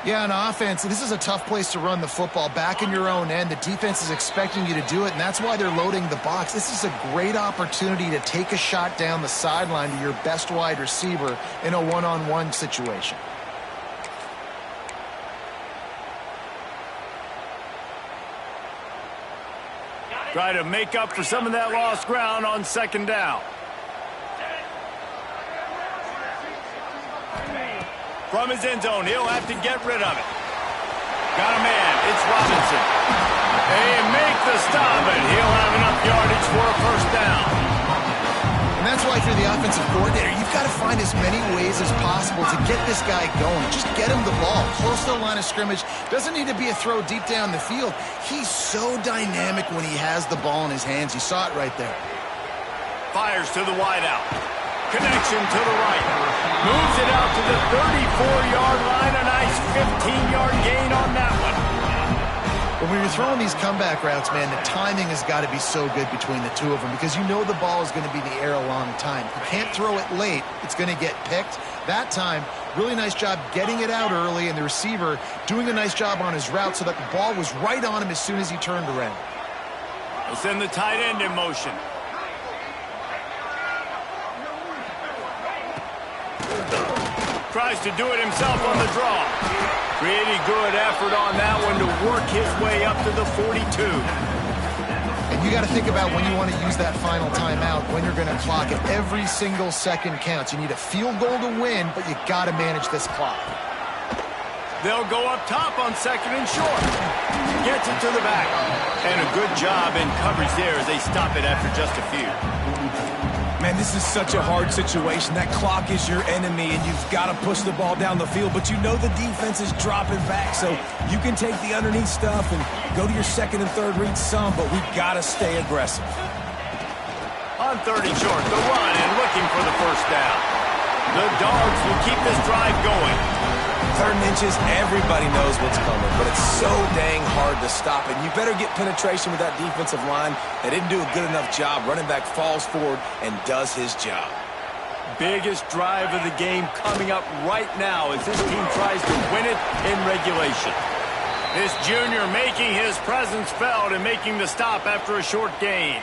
Yeah, on offense, this is a tough place to run the football. Back in your own end, the defense is expecting you to do it, and that's why they're loading the box. This is a great opportunity to take a shot down the sideline to your best wide receiver in a one-on-one situation. Try to make up for some of that lost ground on 2nd down. From his end zone, he'll have to get rid of it. Got a man, it's Robinson. They make the stop, and he'll have enough yardage for a 1st down. And that's why if you're the offensive coordinator, you've got to find as many ways as possible to get this guy going. Just get him the ball. Close to the line of scrimmage. Doesn't need to be a throw deep down the field. He's so dynamic when he has the ball in his hands. You saw it right there. Fires to the wideout. Connection to the right. Moves it out to the 34-yard line. A nice 15-yard gain on that one. But when you're throwing these comeback routes, man, the timing has got to be so good between the two of them because you know the ball is going to be in the air a long time. You can't throw it late. It's going to get picked. That time, really nice job getting it out early, and the receiver doing a nice job on his route so that the ball was right on him as soon as he turned around. We'll send the tight end in motion. Tries to do it himself on the draw. Pretty good effort on that one to work his way up to the 42. And you got to think about when you want to use that final timeout, when you're going to clock it. Every single second counts. You need a field goal to win, but you got to manage this clock. They'll go up top on 2nd and short. Gets it to the back. And a good job in coverage there as they stop it after just a few. Man, this is such a hard situation. That clock is your enemy, and you've got to push the ball down the field, but you know the defense is dropping back, so you can take the underneath stuff and go to your 2nd and 3rd read some, but we've got to stay aggressive. On 3rd and short, the run and looking for the 1st down. The Dogs will keep this drive going. 3rd and inches, everybody knows what's coming, but it's so dang hard to stop it. You better get penetration with that defensive line. They didn't do a good enough job. Running back falls forward and does his job. Biggest drive of the game coming up right now as this team tries to win it in regulation. This junior making his presence felt and making the stop after a short gain.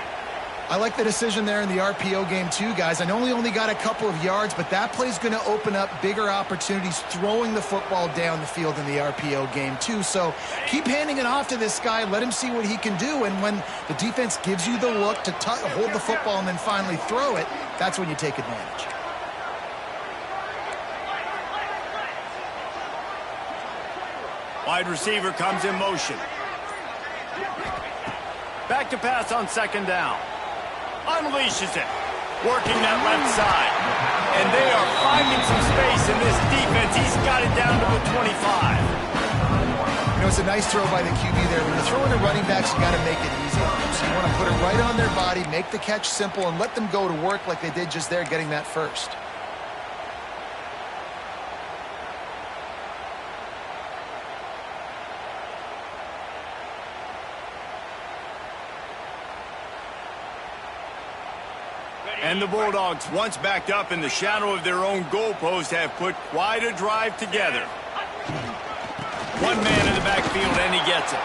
I like the decision there in the RPO game too, guys. I know he only got a couple of yards, but that play's going to open up bigger opportunities throwing the football down the field in the RPO game too. So keep handing it off to this guy. Let him see what he can do. And when the defense gives you the look to hold the football and then finally throw it, that's when you take advantage. Wide receiver comes in motion. Back to pass on second down. Unleashes it. Working that left side. And they are finding some space in this defense. He's got it down to the 25. You know, it's a nice throw by the QB there. When you're throwing to running backs, you got to make it easy on them. So you want to put it right on their body, make the catch simple, and let them go to work like they did just there, getting that first. And the Bulldogs, once backed up in the shadow of their own goalpost, have put quite a drive together. One man in the backfield, and he gets it.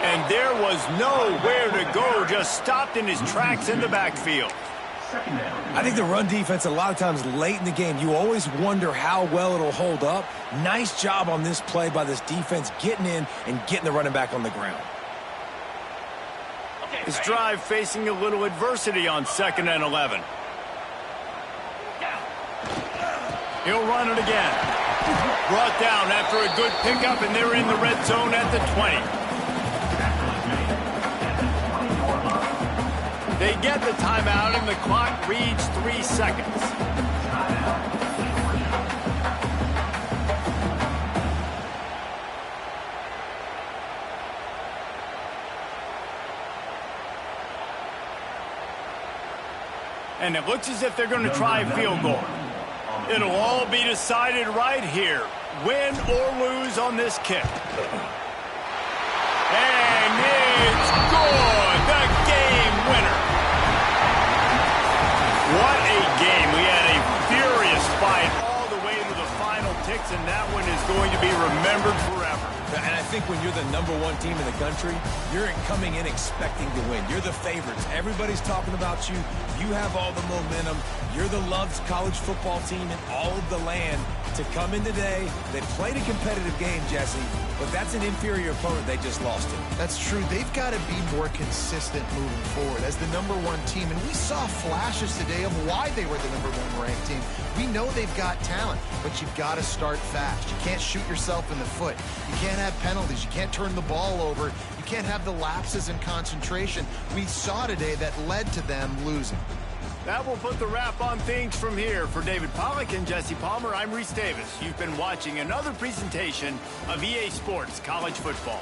And there was nowhere to go, just stopped in his tracks in the backfield. I think the run defense, a lot of times late in the game, you always wonder how well it'll hold up. Nice job on this play by this defense, getting in and getting the running back on the ground. This drive facing a little adversity on 2nd and 11. He'll run it again. Brought down after a good pickup, and they're in the red zone at the 20. They get the timeout, and the clock reads 3 seconds. And it looks as if they're going to try a field goal. It'll all be decided right here, win or lose on this kick. And it's good, the game winner. What a game. We had a furious fight all the way to the final ticks, and that one is going to be remembered forever. And I think when you're the #1 team in the country, you're coming in expecting to win. You're the favorites. Everybody's talking about you. You have all the momentum. You're the loved college football team in all of the land. To come in today, they played a competitive game, Jesse, but that's an inferior opponent they just lost to. That's true. They've got to be more consistent moving forward as the #1 team. And we saw flashes today of why they were the #1 ranked team. We know they've got talent, but you've got to start fast. You can't shoot yourself in the foot. You can't have penalties. You can't turn the ball over. You can't have the lapses in concentration we saw today that led to them losing. That will put the wrap on things from here. For David Pollack and Jesse Palmer, I'm Reese Davis. You've been watching another presentation of EA Sports College Football.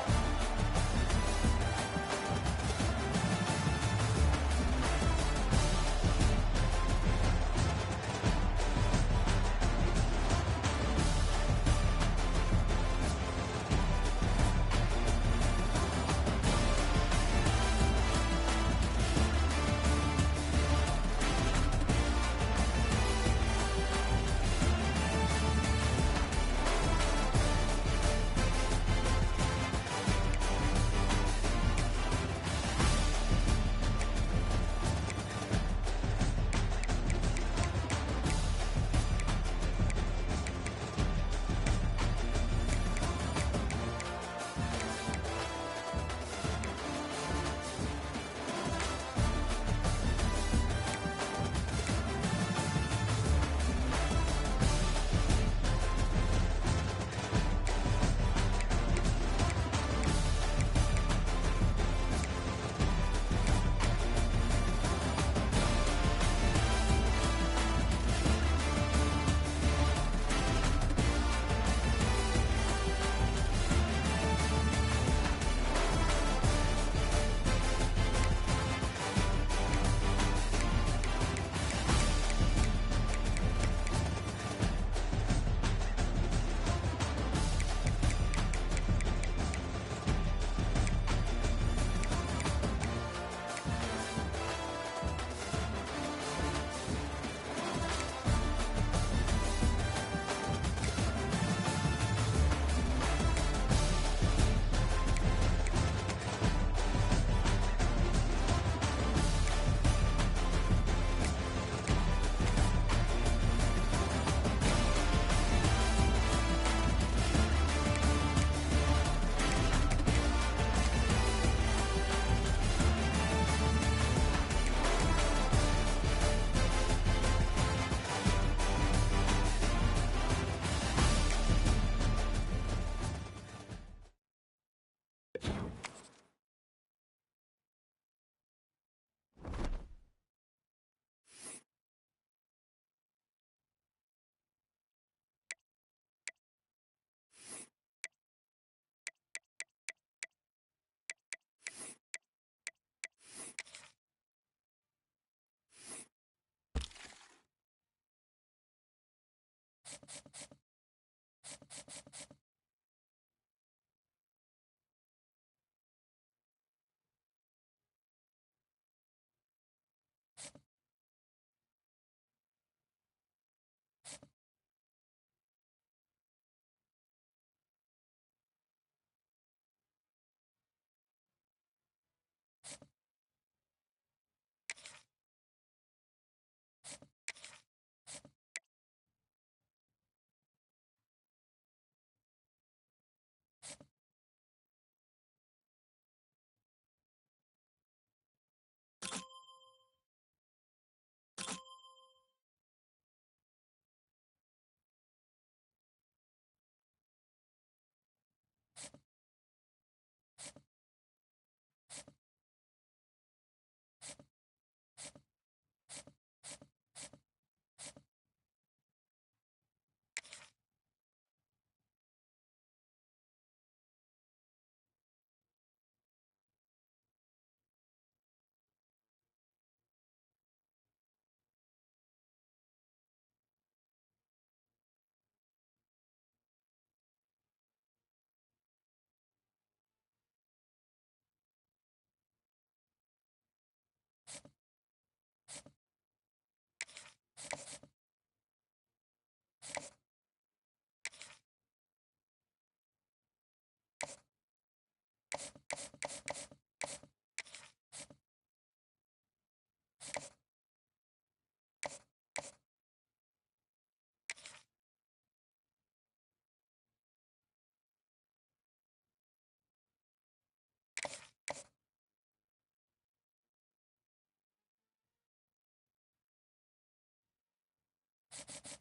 you